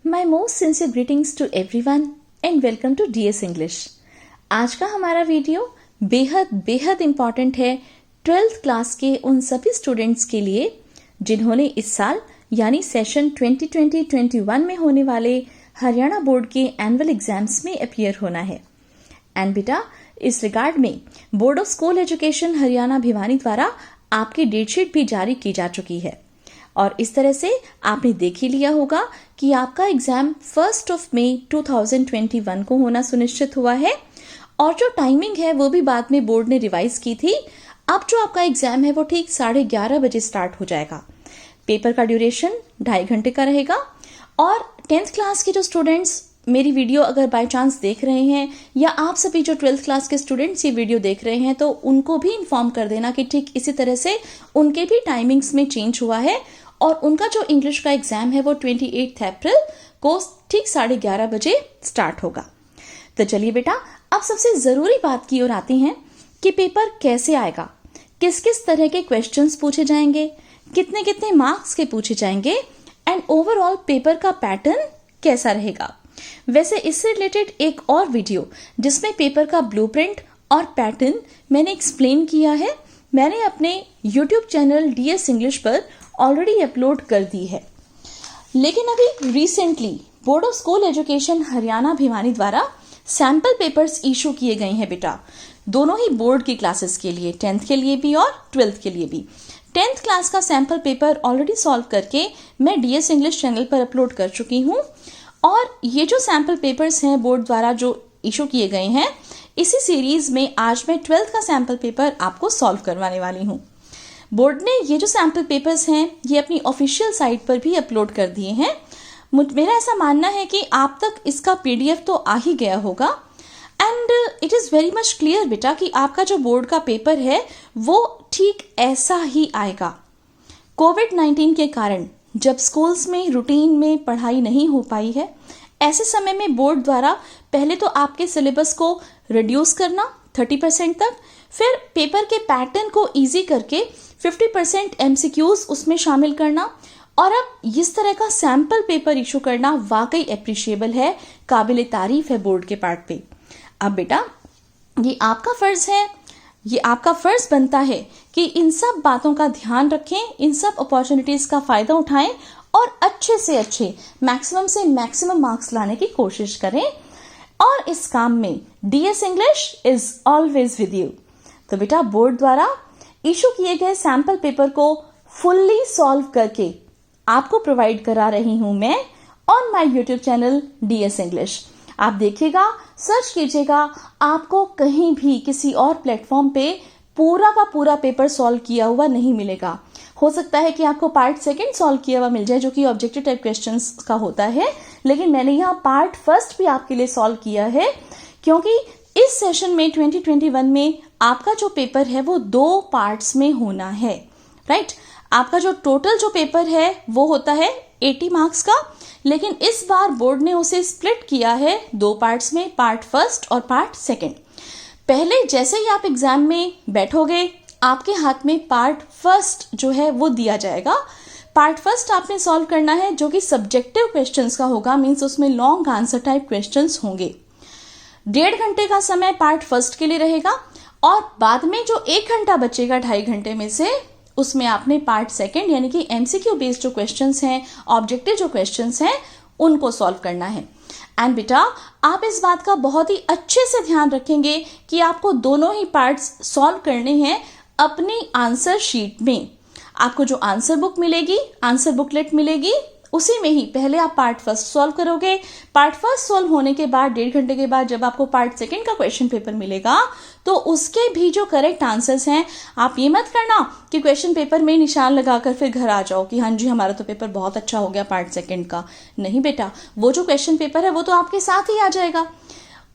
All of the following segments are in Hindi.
My most sincere greetings to everyone and welcome to DS English. आज का हमारा वीडियो बेहद बेहद इम्पॉर्टेंट है 12th क्लास के उन सभी स्टूडेंट्स के लिए जिन्होंने इस साल यानी सेशन 2020-21 में होने वाले हरियाणा बोर्ड के एनुअल एग्जाम्स में अपीयर होना है। एंड बेटा, इस रिगार्ड में board of school education Haryana Bhiwani द्वारा आपकी डेटशीट भी जारी की जा चुकी है और इस तरह से आपने देख ही लिया होगा कि आपका एग्जाम 1 मई 2021 को होना सुनिश्चित हुआ है और जो टाइमिंग है वो भी बाद में बोर्ड ने रिवाइज की थी। अब जो आपका एग्जाम है वो ठीक 11:30 बजे स्टार्ट हो जाएगा। पेपर का ड्यूरेशन 2.5 घंटे का रहेगा और 10th क्लास के जो स्टूडेंट्स मेरी वीडियो अगर बाय चांस देख रहे हैं या आप सभी जो 12th क्लास के स्टूडेंट्स ये वीडियो देख रहे हैं तो उनको भी इन्फॉर्म कर देना कि ठीक इसी तरह से उनके भी टाइमिंग्स में चेंज हुआ है और उनका जो इंग्लिश का एग्जाम है वो 28 अप्रैल को ठीक 11:30 बजे स्टार्ट होगा। तो चलिए बेटा, अब सबसे जरूरी बात की ओर आती हैं कि पेपर कैसे आएगा, किस किस तरह के क्वेश्चंस पूछे जाएंगे, कितने कितने मार्क्स के पूछे जाएंगे एंड ओवरऑल पेपर का पैटर्न कैसा रहेगा। वैसे इससे रिलेटेड एक और वीडियो जिसमें पेपर का ब्लूप्रिंट और पैटर्न मैंने एक्सप्लेन किया है, मैंने अपने YouTube चैनल DS इंग्लिश पर ऑलरेडी अपलोड कर दी है। लेकिन अभी recently board of school education Haryana Bhiwani द्वारा सैंपल पेपर्स इशू किए गए हैं बेटा, दोनों ही बोर्ड की क्लासेस के लिए, 10th के लिए भी और 12th के लिए भी। 10th क्लास का सैंपल पेपर ऑलरेडी सॉल्व करके मैं DS इंग्लिश चैनल पर अपलोड कर चुकी हूँ और ये जो सैंपल पेपर्स हैं बोर्ड द्वारा जो इशू किए गए हैं, इसी सीरीज में आज मैं 12th का सैंपल पेपर आपको सॉल्व करवाने वाली हूँ। बोर्ड ने ये जो सैंपल पेपर्स हैं ये अपनी ऑफिशियल साइट पर भी अपलोड कर दिए हैं। मेरा ऐसा मानना है कि आप तक इसका PDF तो आ ही गया होगा and it is very much clear बेटा कि आपका जो बोर्ड का पेपर है वो ठीक ऐसा ही आएगा। कोविड-19 के कारण जब स्कूल्स में रूटीन में पढ़ाई नहीं हो पाई है, ऐसे समय में बोर्ड द्वारा पहले तो आपके सिलेबस को रिड्यूस करना 30% तक, फिर पेपर के पैटर्न को इजी करके 50% MCQs उसमें शामिल करना और अब इस तरह का सैंपल पेपर इशू करना वाकई अप्रिशिएबल है, काबिल तारीफ है बोर्ड के पार्ट पे। अब बेटा, ये आपका फर्ज है, ये आपका फर्ज बनता है कि इन सब बातों का ध्यान रखें, इन सब अपॉर्चुनिटीज का फायदा उठाएं और अच्छे से अच्छे मैक्सिमम से मैक्सिमम मार्क्स लाने की कोशिश करें और इस काम में DS English is always with you. तो बेटा, बोर्ड द्वारा इशू किए गए सैंपल पेपर को फुल्ली सॉल्व करके आपको प्रोवाइड करा रही हूं मैं on my YouTube channel DS English. आप देखिएगा, सर्च कीजिएगा, आपको कहीं भी किसी और प्लेटफॉर्म पे पूरा का पूरा पेपर सॉल्व किया हुआ नहीं मिलेगा। हो सकता है कि आपको पार्ट 2 सॉल्व किया हुआ मिल जाए जो कि ऑब्जेक्टिव टाइप क्वेश्चंस का होता है, लेकिन मैंने यहाँ पार्ट 1 भी आपके लिए सॉल्व किया है क्योंकि इस सेशन में 2021 में आपका जो पेपर है वो 2 पार्ट्स में होना है, राइट। आपका जो टोटल जो पेपर है वो होता है 80 मार्क्स का, लेकिन इस बार बोर्ड ने उसे स्प्लिट किया है 2 पार्ट्स में, पार्ट 1 और पार्ट 2। पहले जैसे ही आप एग्जाम में बैठोगे आपके हाथ में पार्ट 1 जो है वो दिया जाएगा। पार्ट 1 आपने सॉल्व करना है जो कि सब्जेक्टिव क्वेश्चंस का होगा, मीन्स उसमें लॉन्ग आंसर टाइप क्वेश्चंस होंगे। 1.5 घंटे का समय पार्ट 1 के लिए रहेगा और बाद में जो 1 घंटा बचेगा 2.5 घंटे में से, उसमें आपने पार्ट 2 यानी कि MCQ बेस्ड जो क्वेश्चंस हैं, ऑब्जेक्टिव जो क्वेश्चंस हैं, उनको सॉल्व करना है। एंड बेटा, आप इस बात का बहुत ही अच्छे से ध्यान रखेंगे कि आपको दोनों ही पार्ट्स सॉल्व करने हैं अपनी आंसर शीट में। आपको जो आंसर बुक मिलेगी, आंसर बुकलेट मिलेगी, उसी में ही पहले आप पार्ट 1 सॉल्व करोगे। पार्ट 1 सॉल्व होने के बाद 1.5 घंटे के बाद जब आपको पार्ट 2 का क्वेश्चन पेपर मिलेगा तो उसके भी जो करेक्ट आंसर्स हैं, आप ये मत करना कि क्वेश्चन पेपर में निशान लगाकर फिर घर आ जाओ कि हाँ जी हमारा तो पेपर बहुत अच्छा हो गया पार्ट 2 का। नहीं बेटा, वो जो क्वेश्चन पेपर है वो तो आपके साथ ही आ जाएगा।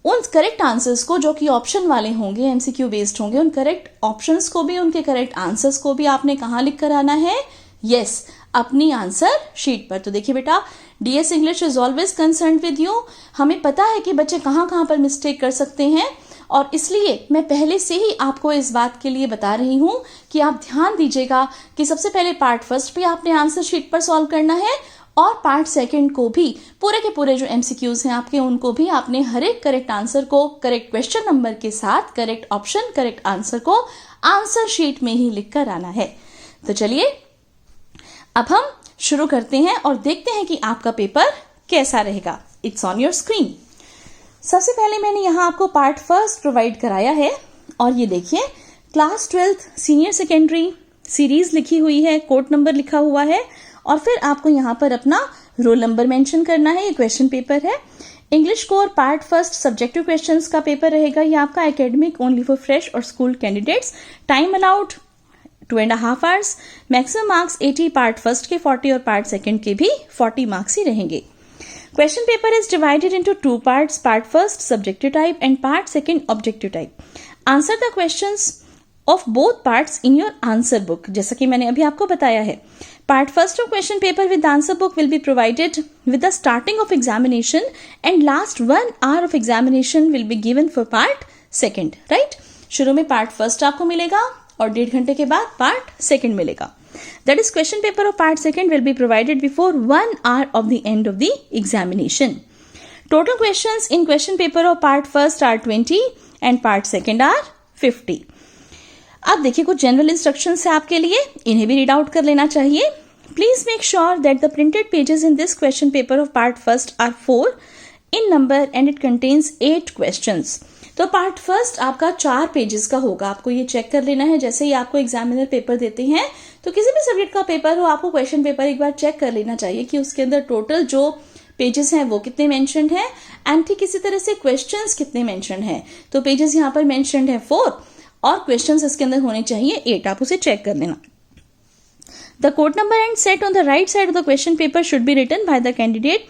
उन करेक्ट आंसर्स को जो कि ऑप्शन वाले होंगे, MCQ बेस्ड होंगे, उन करेक्ट ऑप्शंस को भी, उनके करेक्ट आंसर्स को भी आपने कहाँ लिख कर आना है? यस, अपनी आंसर शीट पर। तो देखिए बेटा, DS English is always concern with you. हमें पता है कि बच्चे कहाँ कहाँ पर मिस्टेक कर सकते हैं और इसलिए मैं पहले से ही आपको इस बात के लिए बता रही हूँ कि आप ध्यान दीजिएगा कि सबसे पहले पार्ट 1 भी आपने आंसर शीट पर सॉल्व करना है और पार्ट सेकंड को भी पूरे के पूरे जो MCQs हैं आपके, उनको भी आपने हर एक करेक्ट आंसर को करेक्ट क्वेश्चन नंबर के साथ करेक्ट ऑप्शन करेक्ट आंसर को आंसर शीट में ही लिख कर आना है। तो चलिए अब हम शुरू करते हैं और देखते हैं कि आपका पेपर कैसा रहेगा। It's on your screen. सबसे पहले मैंने यहाँ आपको पार्ट फर्स्ट प्रोवाइड कराया है और ये देखिए class 12th senior secondary series लिखी हुई है, कोड नंबर लिखा हुआ है और फिर आपको यहाँ पर अपना रोल नंबर मेंशन करना है। ये क्वेश्चन पेपर है। English core part first subjective questions का पेपर रहेगा। ये आपका एकेडमिक ओनली फॉर फ्रेश और school candidates. Time allowed 2.5 hours. Maximum marks 80, part first के 40 और पार्ट सेकंड के भी 40 मार्क्स ही रहेंगे। Question paper is divided into 2 parts, part first subjective type and part second objective type. Answer the questions of both parts in your answer book. जैसा कि मैंने अभी आपको बताया है, part first of question paper with answer book will be provided with the starting of examination and last 1 hour of examination will be given for part second. Right, शुरू में पार्ट फर्स्ट आपको मिलेगा और 1.5 घंटे के बाद पार्ट सेकंड मिलेगा। That is, question paper of part second will be provided before 1 hour of the end of the examination. Total questions in question paper of part first are 20 and part second are 50. अब देखिए कुछ जनरल इंस्ट्रक्शंस है आपके लिए, इन्हें भी रीड आउट कर लेना चाहिए। Please make sure that the printed pages in this question paper of part first are 4 in number and it contains 8 questions. तो पार्ट फर्स्ट आपका 4 पेजेस का होगा। आपको ये चेक कर लेना है, जैसे ही आपको एग्जामिनर पेपर देते हैं तो किसी भी सब्जेक्ट का पेपर हो, आपको क्वेश्चन पेपर एक बार चेक कर लेना चाहिए कि उसके अंदर टोटल जो पेजेस हैं वो कितने मेंशन्ड हैं एंड ठीक इसी तरह से क्वेश्चंस कितने मेंशन्ड हैं। तो पेजेस यहाँ पर मेंशन्ड है 4 और क्वेश्चंस इसके अंदर होने चाहिए 8। आप उसे चेक कर लेना। The code number and set on the right side of the question paper should be written by the candidate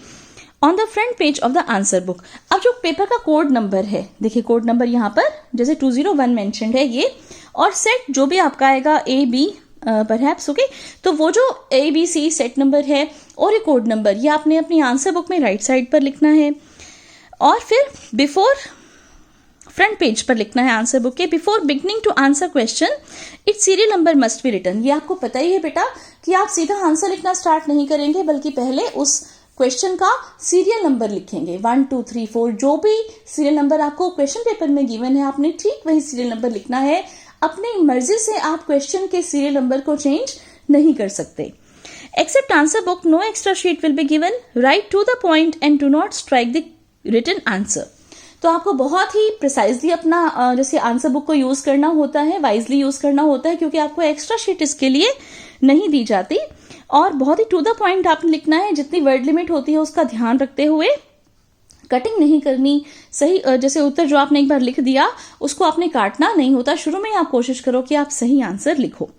on the front page of the answer book. अब जो पेपर का कोड नंबर है, देखिए कोड नंबर यहाँ पर जैसे 201 मेंशन्ड है ये, और सेट जो भी आपका आएगा AB परहैप्स, ओके। तो वो जो ABC सेट नंबर है और ये कोड नंबर, ये आपने अपनी आंसर बुक में राइट साइड पर लिखना है और फिर बिफोर फ्रंट पेज पर लिखना है आंसर बुक के। Before beginning to answer question its serial number must be written. ये आपको पता ही है बेटा कि आप सीधा आंसर लिखना स्टार्ट नहीं करेंगे, बल्कि पहले उस क्वेश्चन का सीरियल नंबर लिखेंगे। 1 2 3 4 जो भी सीरियल नंबर आपको क्वेश्चन पेपर में गिवन है, आपने ठीक वही सीरियल नंबर लिखना है। अपनी मर्जी से आप क्वेश्चन के सीरियल नंबर को चेंज नहीं कर सकते। Except answer book no extra sheet will be given. Write to the point and do not strike the written answer. तो आपको बहुत ही प्रिसाइजली अपना जैसे आंसर बुक को यूज करना होता है, वाइजली यूज करना होता है, क्योंकि आपको एक्स्ट्रा शीट इसके लिए नहीं दी जाती और बहुत ही टू द पॉइंट आपने लिखना है। जितनी वर्ड लिमिट होती है उसका ध्यान रखते हुए, कटिंग नहीं करनी। सही जैसे उत्तर जो आपने एक बार लिख दिया उसको आपने काटना नहीं होता। शुरू में आप कोशिश करो कि आप सही आंसर लिखो।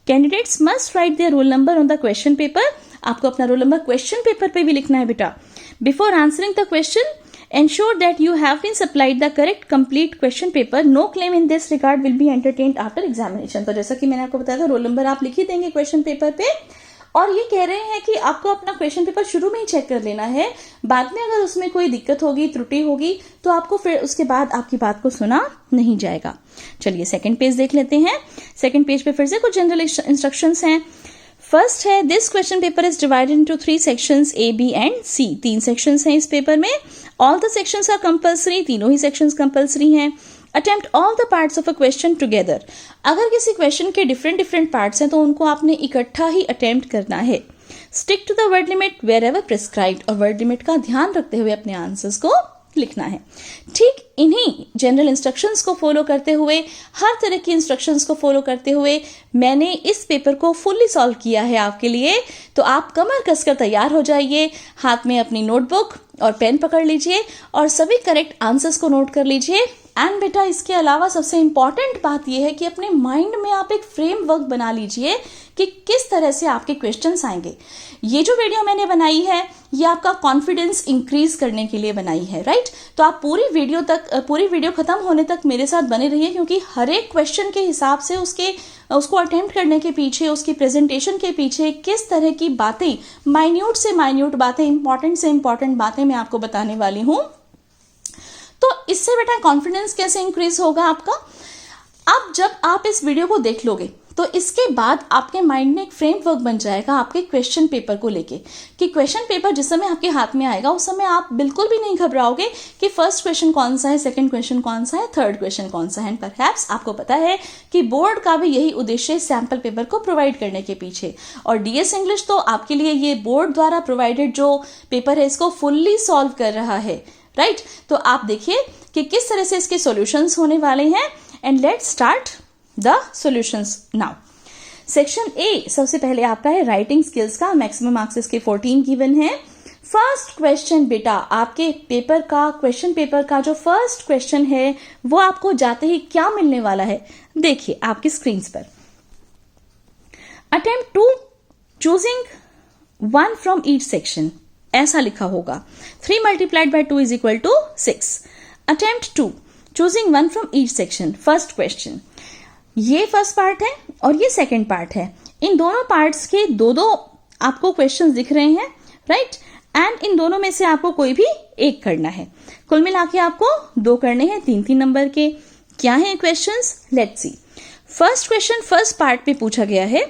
Candidates must write their roll number on the question paper. आपको अपना रोल नंबर क्वेश्चन पेपर पे भी लिखना है बेटा। Before answering the question ensure that you have been supplied the correct complete question paper. No claim in this regard will be entertained after examination. तो जैसा कि मैंने आपको बताया था, रोल नंबर आप लिख ही देंगे क्वेश्चन पेपर पे और ये कह रहे हैं कि आपको अपना क्वेश्चन पेपर शुरू में ही चेक कर लेना है। बाद में अगर उसमें कोई दिक्कत होगी, त्रुटि होगी, तो आपको फिर उसके बाद आपकी बात को सुना नहीं जाएगा। चलिए सेकंड पेज देख लेते हैं। सेकंड पेज पे फिर से कुछ जनरल इंस्ट्रक्शंस हैं। फर्स्ट है, this question paper is divided into 3 sections A, B and C। 3 sections हैं इस पेपर में। All the sections are compulsory. तीनों ही सेक्शंस कंपल्सरी हैं। Attempt all the parts of a question together. अगर किसी क्वेश्चन के डिफरेंट पार्ट्स हैं तो उनको आपने इकट्ठा ही अटेम्प्ट करना है। Stick to the word limit wherever prescribed. और वर्ड लिमिट का ध्यान रखते हुए अपने आंसर्स को लिखना है। ठीक इन्हीं जनरल इंस्ट्रक्शंस को फॉलो करते हुए, हर तरह की इंस्ट्रक्शंस को फॉलो करते हुए मैंने इस पेपर को फुल्ली सॉल्व किया है आपके लिए। तो आप कमर कसकर तैयार हो जाइए, हाथ में अपनी नोटबुक और पेन पकड़ लीजिए और सभी करेक्ट आंसर्स को नोट कर लीजिए। एंड बेटा इसके अलावा सबसे इंपॉर्टेंट बात यह है कि अपने माइंड में आप एक फ्रेमवर्क बना लीजिए कि किस तरह से आपके क्वेश्चंस आएंगे। ये जो वीडियो मैंने बनाई है ये आपका कॉन्फिडेंस इंक्रीज करने के लिए बनाई है, राइट। तो आप पूरी वीडियो खत्म होने तक मेरे साथ बने रहिए, क्योंकि हर एक क्वेश्चन के हिसाब से उसको अटेम्प्ट करने के पीछे, उसकी प्रेजेंटेशन के पीछे किस तरह की बातें, माइन्यूट से माइन्यूट बातें, इंपॉर्टेंट से इंपॉर्टेंट बातें मैं आपको बताने वाली हूँ। तो इससे बेटा कॉन्फिडेंस कैसे इंक्रीज होगा आपका? अब जब आप इस वीडियो को देख लोगे तो इसके बाद आपके माइंड में एक फ्रेमवर्क बन जाएगा आपके क्वेश्चन पेपर को लेके, कि क्वेश्चन पेपर जिस समय आपके हाथ में आएगा उस समय आप बिल्कुल भी नहीं घबराओगे कि फर्स्ट क्वेश्चन कौन सा है, सेकंड क्वेश्चन कौन सा है, थर्ड क्वेश्चन कौन सा है। एंड परहैप्स आपको पता है कि बोर्ड का भी यही उद्देश्य है सैम्पल पेपर को प्रोवाइड करने के पीछे। और डीएस इंग्लिश तो आपके लिए ये बोर्ड द्वारा प्रोवाइडेड जो पेपर है इसको फुल्ली सॉल्व कर रहा है, राइट। तो आप देखिए कि किस तरह से इसके सॉल्यूशंस होने वाले हैं। And let's start the solutions now. Section A सबसे पहले आपका है राइटिंग स्किल्स का। मैक्सिमम मार्क्स इसके 14 गिवन है। फर्स्ट क्वेश्चन बेटा, आपके पेपर का क्वेश्चन पेपर का जो फर्स्ट क्वेश्चन है वो आपको जाते ही क्या मिलने वाला है, देखिए आपकी स्क्रीन पर। Attempt to choosing one from each section, ऐसा लिखा होगा। 3 multiplied by 2 is equal to 6. Attempt 2 choosing one from each section. First question, ये फर्स्ट पार्ट है और ये सेकंड पार्ट है। इन दोनों पार्ट्स के दो आपको क्वेश्चंस दिख रहे हैं, राइट। एंड इन दोनों में से आपको कोई भी एक करना है। कुल मिला के आपको 2 करने हैं 3-3 नंबर के। क्या है questions, let's see. First question first part में पूछा गया है,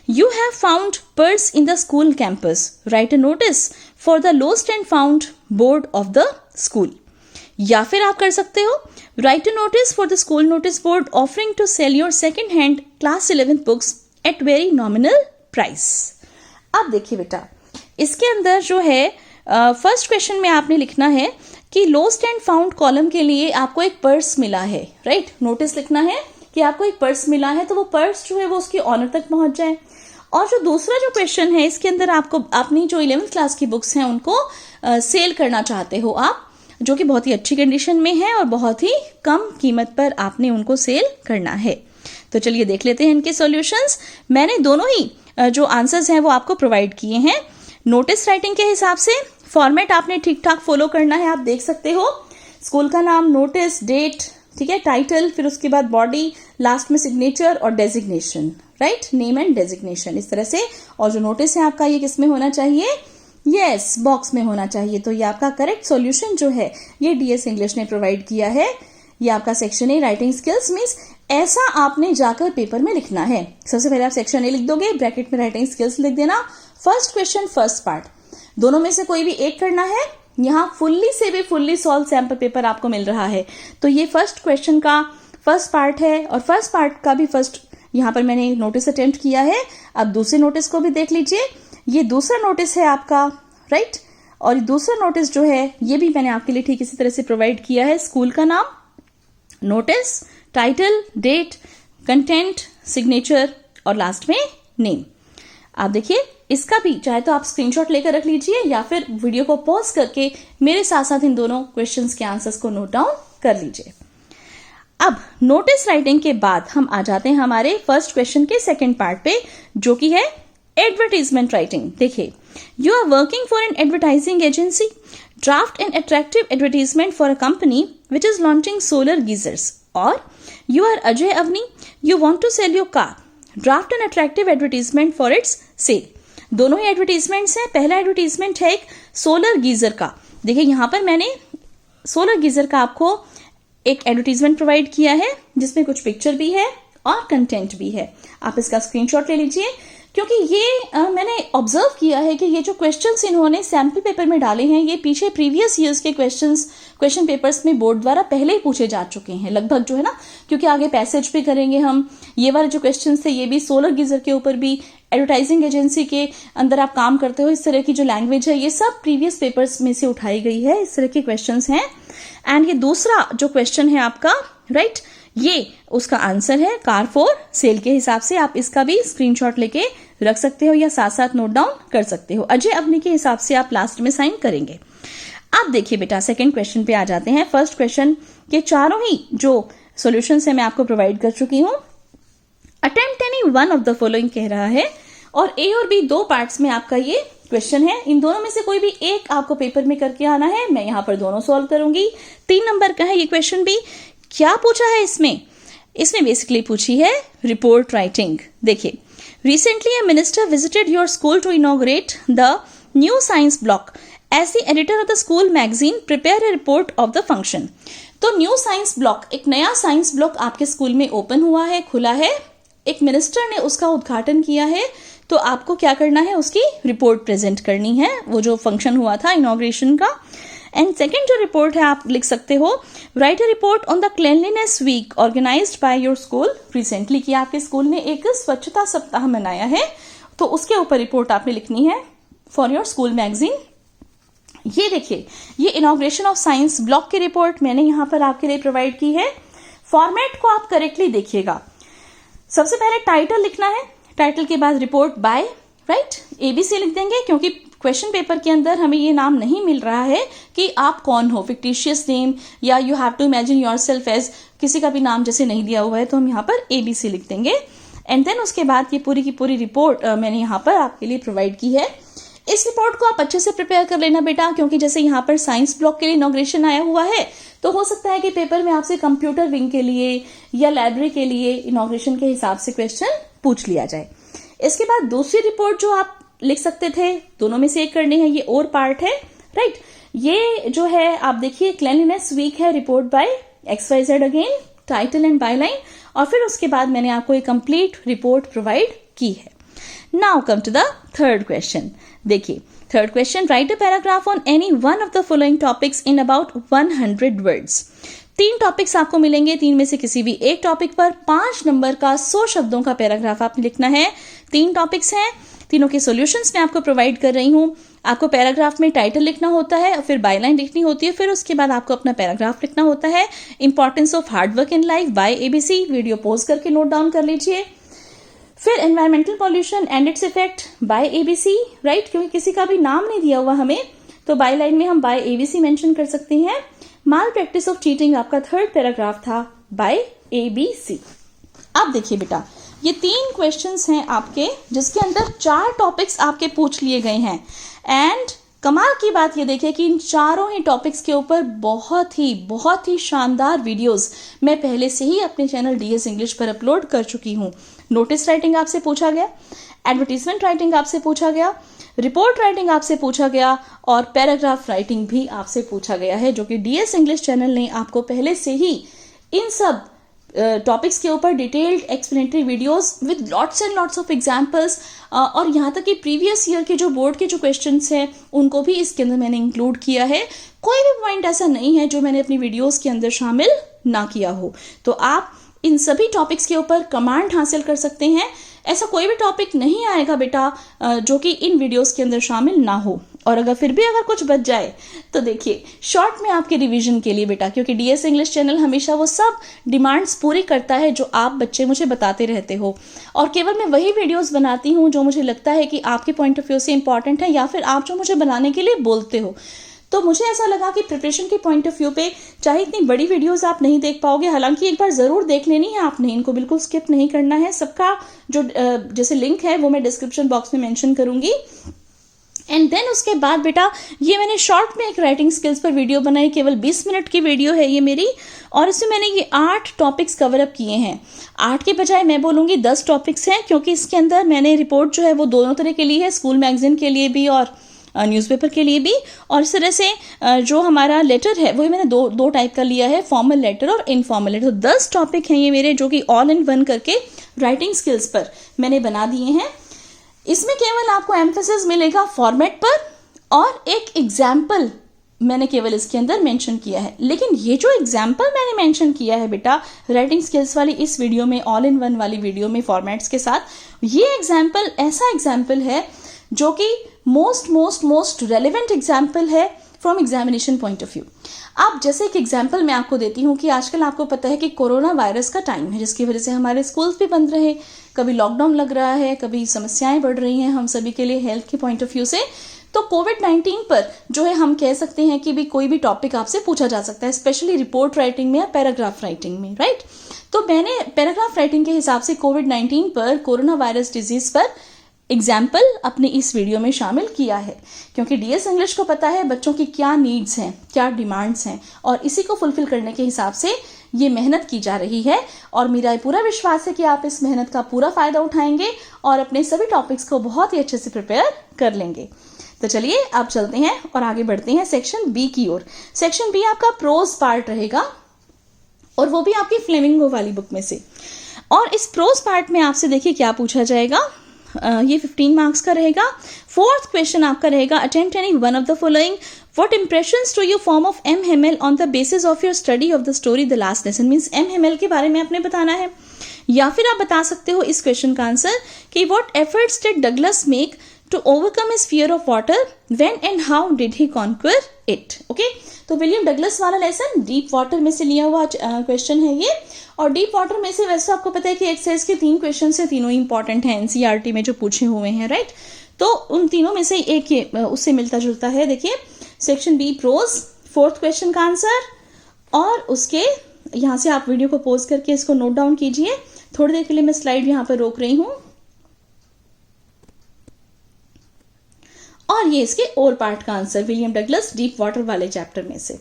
You have found purse in the school campus. Write a notice for the lost and found board of the school. या फिर आप कर सकते हो Write a notice for the school notice board offering to sell your second hand class 11 books at very nominal price. अब देखिए बेटा, इसके अंदर जो है फर्स्ट क्वेश्चन में आपने लिखना है कि लोस्ट एंड फाउंड कॉलम के लिए आपको एक पर्स मिला है, राइट। नोटिस लिखना है कि आपको एक पर्स मिला है, तो वो पर्स जो है वो उसकी ऑनर तक पहुंच जाए। और जो दूसरा जो क्वेश्चन है इसके अंदर आपको अपनी जो 11th क्लास की बुक्स हैं उनको सेल करना चाहते हो आप, जो कि बहुत ही अच्छी कंडीशन में है और बहुत ही कम कीमत पर आपने उनको सेल करना है। तो चलिए देख लेते हैं इनके सॉल्यूशंस। मैंने दोनों ही जो आंसर्स हैं वो आपको प्रोवाइड किए हैं। नोटिस राइटिंग के हिसाब से फॉर्मेट आपने ठीक ठाक फॉलो करना है। आप देख सकते हो स्कूल का नाम, नोटिस, डेट, ठीक है, टाइटल, फिर उसके बाद बॉडी, लास्ट में सिग्नेचर और designation, right, name and designation, इस तरह से। और जो नोटिस है आपका ये किस में होना चाहिए, यस, बॉक्स में होना चाहिए। तो ये आपका करेक्ट सॉल्यूशन जो है ये डीएस इंग्लिश ने प्रोवाइड किया है। ये आपका section A writing skills means ऐसा आपने जाकर पेपर में लिखना है। सबसे पहले आप सेक्शन ए लिख दोगे, ब्रैकेट में राइटिंग स्किल्स लिख देना। फर्स्ट क्वेश्चन फर्स्ट पार्ट, दोनों में से कोई भी एक करना है। यहाँ फुल्ली से भी फुल्ली सॉल्व सैम्पल पेपर आपको मिल रहा है। तो ये फर्स्ट क्वेश्चन का फर्स्ट पार्ट है और फर्स्ट पार्ट का भी फर्स्ट यहाँ पर मैंने नोटिस अटेम्प्ट किया है। अब दूसरे नोटिस को भी देख लीजिए, ये दूसरा नोटिस है आपका, राइट। और दूसरा नोटिस जो है ये भी मैंने आपके लिए ठीक इसी तरह से प्रोवाइड किया है। स्कूल का नाम, notice, title, date, content, signature और लास्ट में नेम। आप देखिए इसका भी चाहे तो आप स्क्रीनशॉट लेकर रख लीजिए या फिर वीडियो को पॉज करके मेरे साथ साथ इन दोनों क्वेश्चंस के आंसर्स को नोट डाउन कर लीजिए। अब नोटिस राइटिंग के बाद हम आ जाते हैं हमारे फर्स्ट क्वेश्चन के सेकंड पार्ट पे, जो कि है एडवर्टाइजमेंट राइटिंग। देखिए, you are working for an advertising agency, draft an attractive advertisement for a company which is launching solar geysers. और you are Ajay Avani, you want to sell your car, draft an attractive advertisement for its sale. दोनों ही एडवर्टाइजमेंट्स हैं। पहला एडवर्टाइजमेंट है एक सोलर गीजर का। देखिए यहाँ पर मैंने सोलर गीजर का आपको एक एडवर्टाइजमेंट प्रोवाइड किया है जिसमें कुछ पिक्चर भी है और कंटेंट भी है। आप इसका स्क्रीनशॉट ले लीजिए, क्योंकि ये मैंने ऑब्जर्व किया है कि ये जो क्वेश्चंस इन्होंने सैम्पल पेपर में डाले हैं ये पीछे प्रीवियस ईयर्स के क्वेश्चन पेपर्स में बोर्ड द्वारा पहले ही पूछे जा चुके हैं लगभग, जो है ना, क्योंकि आगे पैसेज भी करेंगे हम। ये वाले जो क्वेश्चंस थे ये भी सोलर गीजर के ऊपर भी, एडवर्टाइजिंग एजेंसी के अंदर आप काम करते हो, इस तरह की जो लैंग्वेज है ये सब प्रीवियस पेपर्स में से उठाई गई है, इस तरह के क्वेश्चंस हैं। एंड ये दूसरा जो क्वेश्चन है आपका, राइट, ये उसका आंसर है कार फॉर सेल के हिसाब से। आप इसका भी स्क्रीनशॉट लेके रख सकते हो या साथ साथ नोट डाउन कर सकते हो। अजय अवनी के हिसाब से आप लास्ट में साइन करेंगे। अब देखिए बेटा, सेकंड क्वेश्चन पे आ जाते हैं। फर्स्ट क्वेश्चन के चारों ही जो सॉल्यूशंस है मैं आपको प्रोवाइड कर चुकी हूं। Attempt any one of the following कह रहा है, और ए और बी दो पार्ट्स में आपका ये क्वेश्चन है। इन दोनों में से कोई भी एक आपको पेपर में करके आना है। मैं यहाँ पर दोनों सॉल्व करूंगी। 3 नंबर का है ये क्वेश्चन भी। क्या पूछा है इसमें बेसिकली पूछी है रिपोर्ट राइटिंग। देखिए, recently a minister visited your school to inaugurate the new science block. As the editor of the school magazine, prepare a report of the function. तो न्यू साइंस ब्लॉक, एक नया साइंस ब्लॉक आपके स्कूल में ओपन हुआ है, खुला है एक मिनिस्टर ने उसका उद्घाटन किया है, तो आपको क्या करना है, उसकी रिपोर्ट प्रेजेंट करनी है, वो जो फंक्शन हुआ था इनॉग्रेशन का। एंड सेकेंड जो रिपोर्ट है आप लिख सकते हो, write a report on the cleanliness week organized by your school recently, कि आपके स्कूल ने एक स्वच्छता सप्ताह मनाया है, तो उसके ऊपर रिपोर्ट आपने लिखनी है फॉर योर स्कूल मैगजीन। ये देखिए, ये इनॉग्रेशन ऑफ साइंस ब्लॉक की रिपोर्ट मैंने यहाँ पर आपके लिए प्रोवाइड की है। फॉर्मेट को आप करेक्टली देखिएगा। सबसे पहले टाइटल लिखना है, टाइटल के बाद रिपोर्ट बाय, राइट, एबीसी लिख देंगे, क्योंकि क्वेश्चन पेपर के अंदर हमें ये नाम नहीं मिल रहा है कि आप कौन हो, फिक्टिशियस नेम, या you have to imagine yourself as, किसी का भी नाम जैसे नहीं दिया हुआ है, तो हम यहाँ पर एबीसी लिख देंगे। एंड देन उसके बाद ये पूरी की पूरी रिपोर्ट मैंने यहाँ पर आपके लिए प्रोवाइड की है। इस रिपोर्ट को आप अच्छे से प्रिपेयर कर लेना बेटा, क्योंकि जैसे यहाँ पर साइंस ब्लॉक के लिए इनॉग्रेशन आया हुआ है, तो हो सकता है कि पेपर में आपसे कंप्यूटर विंग के लिए या लाइब्रेरी के लिए इनॉग्रेशन के हिसाब से क्वेश्चन पूछ लिया जाए। इसके बाद दूसरी रिपोर्ट जो आप लिख सकते थे, दोनों में से एक करनी है, ये और पार्ट है, राइट। ये जो है आप देखिए, क्लीनलीनेस वीक है, report by XYZ, again title and byline, और फिर उसके बाद मैंने आपको एक कंप्लीट रिपोर्ट प्रोवाइड की है। Now come to the third question. देखिए, third question, write a paragraph on any one of the following topics in about 100 words. 3 topics आपको मिलेंगे, 3 में से किसी भी एक टॉपिक पर 5 नंबर का 100 शब्दों का पैराग्राफ आपने लिखना है। 3 टॉपिक्स हैं, तीनों के सॉल्यूशंस मैं आपको प्रोवाइड कर रही हूँ। आपको पैराग्राफ में टाइटल लिखना होता है, और फिर बायलाइन लिखनी होती है, फिर उसके बाद आपको अपना पैराग्राफ लिखना होता है। Importance of hard work in life by ABC, video pause करके नोट डाउन कर लीजिए। फिर environmental pollution and its effect bye ABC, right, क्योंकि किसी का भी नाम नहीं दिया हुआ हमें, तो बायलाइन में हम बाय एबीसी मेंशन कर सकते हैं। माल प्रैक्टिस ऑफ चीटिंग आपका थर्ड पैराग्राफ था, बाय एबीसी। अब देखिए बेटा, ये 3 क्वेश्चंस हैं आपके, जिसके अंदर 4 टॉपिक्स आपके पूछ लिए गए हैं। एंड कमाल की बात ये देखिए कि इन चारों ही टॉपिक्स के ऊपर बहुत ही शानदार वीडियोस मैं पहले से ही अपने चैनल डीएस इंग्लिश पर अपलोड कर चुकी हूँ। नोटिस राइटिंग आपसे पूछा गया, एडवर्टीजमेंट राइटिंग आपसे पूछा गया, रिपोर्ट राइटिंग आपसे पूछा गया, और पैराग्राफ राइटिंग भी आपसे पूछा गया है, जो कि डीएस इंग्लिश चैनल ने आपको पहले से ही इन सब टॉपिक्स के ऊपर detailed explanatory videos with lots and lots of examples, और यहाँ तक कि प्रीवियस ईयर के जो बोर्ड के जो क्वेश्चंस हैं उनको भी इसके अंदर मैंने इंक्लूड किया है। कोई भी पॉइंट ऐसा नहीं है जो मैंने अपनी वीडियोस के अंदर शामिल ना किया हो। तो आप इन सभी टॉपिक्स के ऊपर कमांड हासिल कर सकते हैं। ऐसा कोई भी टॉपिक नहीं आएगा बेटा जो कि इन वीडियोस के अंदर शामिल ना हो, और अगर फिर भी अगर कुछ बच जाए तो देखिए शॉर्ट में आपके रिवीजन के लिए बेटा, क्योंकि डीएस इंग्लिश चैनल हमेशा वो सब डिमांड्स पूरी करता है जो आप बच्चे मुझे बताते रहते हो, और केवल मैं वही वीडियोस बनाती हूँ जो मुझे लगता है कि आपके पॉइंट ऑफ व्यू से इंपॉर्टेंट है, या फिर आप जो मुझे बनाने के लिए बोलते हो। तो मुझे ऐसा लगा कि प्रिपरेशन के पॉइंट ऑफ व्यू पे चाहे इतनी बड़ी वीडियोस आप नहीं देख पाओगे, हालांकि एक बार ज़रूर देख लेनी है आपने, इनको बिल्कुल स्किप नहीं करना है। सबका जो जैसे लिंक है वो मैं डिस्क्रिप्शन बॉक्स में मेंशन करूंगी। एंड देन उसके बाद बेटा ये मैंने शॉर्ट में एक राइटिंग स्किल्स पर वीडियो बनाई, केवल 20 मिनट की वीडियो है ये मेरी, और इसमें मैंने ये 8 टॉपिक्स कवर अप किए हैं। 8 के बजाय मैं बोलूँगी 10 टॉपिक्स हैं, क्योंकि इसके अंदर मैंने रिपोर्ट जो है वो दोनों तरह के लिए है, स्कूल मैगजीन के लिए भी और न्यूज़पेपर के लिए भी। और इस तरह से जो हमारा लेटर है वो मैंने दो टाइप का लिया है, फॉर्मल लेटर और इनफॉर्मल लेटर। तो 10 टॉपिक हैं ये मेरे, जो कि ऑल इन वन करके राइटिंग स्किल्स पर मैंने बना दिए हैं। इसमें केवल आपको एम्फेसिस मिलेगा फॉर्मेट पर, और एक एग्जाम्पल मैंने केवल इसके अंदर मेंशन किया है। लेकिन ये जो एग्जाम्पल मैंने मेंशन किया है बेटा राइटिंग स्किल्स वाली इस वीडियो में, ऑल इन वन वाली वीडियो में फॉर्मेट्स के साथ, ये एग्जाम्पल ऐसा एग्जाम्पल है जो कि मोस्ट रेलिवेंट एग्जाम्पल है from examination point of view. अब जैसे एक एग्जाम्पल मैं आपको देती हूँ कि आजकल आपको पता है कि कोरोना वायरस का टाइम है, जिसकी वजह से हमारे स्कूल्स भी बंद रहे, कभी लॉकडाउन लग रहा है, कभी समस्याएं बढ़ रही हैं हम सभी के लिए हेल्थ के पॉइंट ऑफ व्यू से। तो कोविड-19 पर जो है हम कह सकते हैं कि भी कोई भी टॉपिक आपसे पूछा जा सकता है, स्पेशली रिपोर्ट राइटिंग में या पैराग्राफ राइटिंग में, राइट। तो मैंने पैराग्राफ राइटिंग के हिसाब से कोविड-19 पर, कोरोना वायरस डिजीज पर एग्जाम्पल अपने इस वीडियो में शामिल किया है, क्योंकि डीएस इंग्लिश को पता है बच्चों की क्या नीड्स हैं, क्या डिमांड्स हैं, और इसी को फुलफिल करने के हिसाब से ये मेहनत की जा रही है। और मेरा पूरा विश्वास है कि आप इस मेहनत का पूरा फायदा उठाएंगे और अपने सभी टॉपिक्स को बहुत ही अच्छे से प्रिपेयर कर लेंगे। तो चलिए अब चलते हैं और आगे बढ़ते हैं सेक्शन बी की ओर। सेक्शन बी आपका प्रोज पार्ट रहेगा, और वो भी आपकी फ्लेमिंगो वाली बुक में से। और इस प्रोज पार्ट में आपसे देखिए क्या पूछा जाएगा, ये 15 मार्क्स का रहेगा। फोर्थ क्वेश्चन आपका रहेगा, attempt any one of the following, what impressions to you form of M Hamel on the basis of your study of the story the last lesson. Means M Hamel के बारे में आपने बताना है। या फिर आप बता सकते हो इस क्वेश्चन का आंसर कि what efforts did Douglas make to overcome his fear of water, when and how did he conquer it. Okay, तो विलियम डगलस वाला लेसन डीप वाटर में से लिया हुआ क्वेश्चन है ये। और डीप वाटर में से वैसे आपको पता है कि एक्सरसाइज के 3 क्वेश्चन से तीनों इंपॉर्टेंट हैं एनसीईआरटी में जो पूछे हुए हैं, राइट। तो उन तीनों में से एक ये उससे मिलता जुलता है। देखिए section B prose, fourth question का आंसर, और उसके यहाँ से आप वीडियो को पॉज करके इसको नोट डाउन कीजिए। थोड़ी देर के लिए मैं स्लाइड यहाँ पर रोक रही हूँ। और ये इसके और पार्ट का answer William Douglas deep water वाले चैप्टर में से,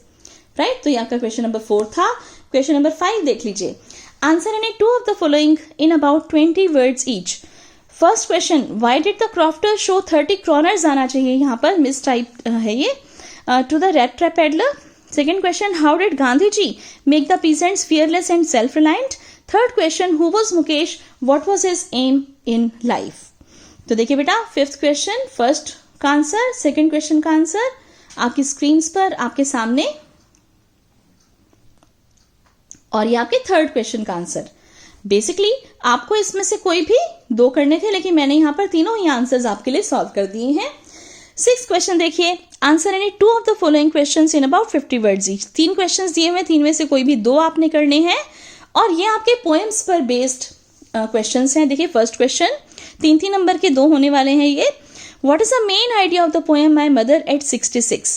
राइट। तो ये आपका क्वेश्चन नंबर 4 था। क्वेश्चन नंबर 5 देख लीजिए, answer any 2 of the following in about 20 words each. First question, why did the crofter show 30 kroners आना चाहिए, यहाँ पर मिस टाइप है ये, to the rat trap peddler. Second question, how did Gandhi ji make the peasants fearless and self reliant. Third question, who was Mukesh, what was his aim in life. तो देखिए बेटा, फिफ्थ क्वेश्चन फर्स्ट का आंसर, सेकेंड क्वेश्चन का आंसर आपकी स्क्रीन पर आपके सामने, और ये आपके थर्ड क्वेश्चन का आंसर। बेसिकली आपको इसमें से कोई भी 2 करने थे, लेकिन मैंने यहाँ पर तीनों ही आंसर्स आपके लिए सॉल्व कर दिए हैं। 6th क्वेश्चन देखिए, answer any 2 of the following questions in about 50 words each. 3 questions दिए हुए, 3 में से कोई भी 2 आपने करने हैं, और ये आपके पोएम्स पर बेस्ड क्वेश्चंस हैं। देखिए फर्स्ट क्वेश्चन 3 नंबर के 2 होने वाले हैं ये। What is the main idea of the poem My Mother at 66?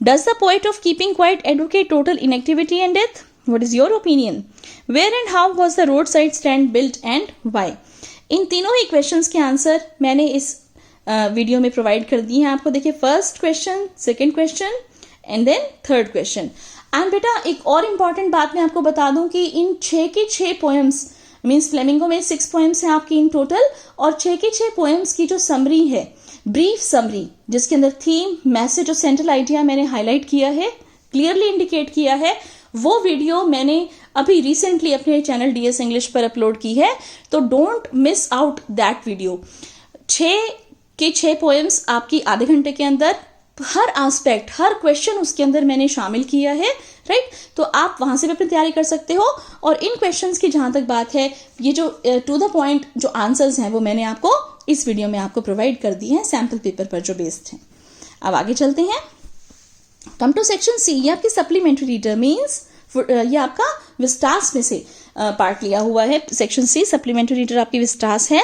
Does the poet of keeping quiet advocate total inactivity and death? What is your opinion? Where and how was the roadside stand built and why? इन तीनों ही क्वेश्चंस के आंसर मैंने इस वीडियो में प्रोवाइड कर दिए हैं आपको। देखिए first question, second question and then third question. And बेटा एक और इम्पॉर्टेंट बात मैं आपको बता दूं कि इन 6 की 6 पोएम्स, मीन्स फ्लेमिंगो में 6 पोएम्स हैं आपकी इन टोटल, और 6 की 6 पोएम्स की जो समरी है, ब्रीफ समरी, जिसके अंदर थीम, मैसेज और सेंट्रल आइडिया मैंने हाईलाइट किया है, क्लियरली इंडिकेट किया है, वो वीडियो मैंने अभी रिसेंटली अपने चैनल डीएस इंग्लिश पर अपलोड की है। तो don't miss out that video. 6 के 6 पोएम्स आपकी आधे घंटे के अंदर, हर एस्पेक्ट, हर क्वेश्चन उसके अंदर मैंने शामिल किया है, राइट। तो आप वहां से भी अपनी तैयारी कर सकते हो। और इन क्वेश्चंस की जहां तक बात है, ये जो टू द पॉइंट जो आंसर्स हैं वो मैंने आपको इस वीडियो में आपको प्रोवाइड कर दी है सैम्पल पेपर पर जो बेस्ड है। अब आगे चलते हैं, कम टू सेक्शन सी। ये आपकी सप्लीमेंट्री रीडर मीन्स ये आपका विस्टास में से पार्ट लिया हुआ है। सेक्शन सी सप्लीमेंट्री रीडर आपकी विस्टास है।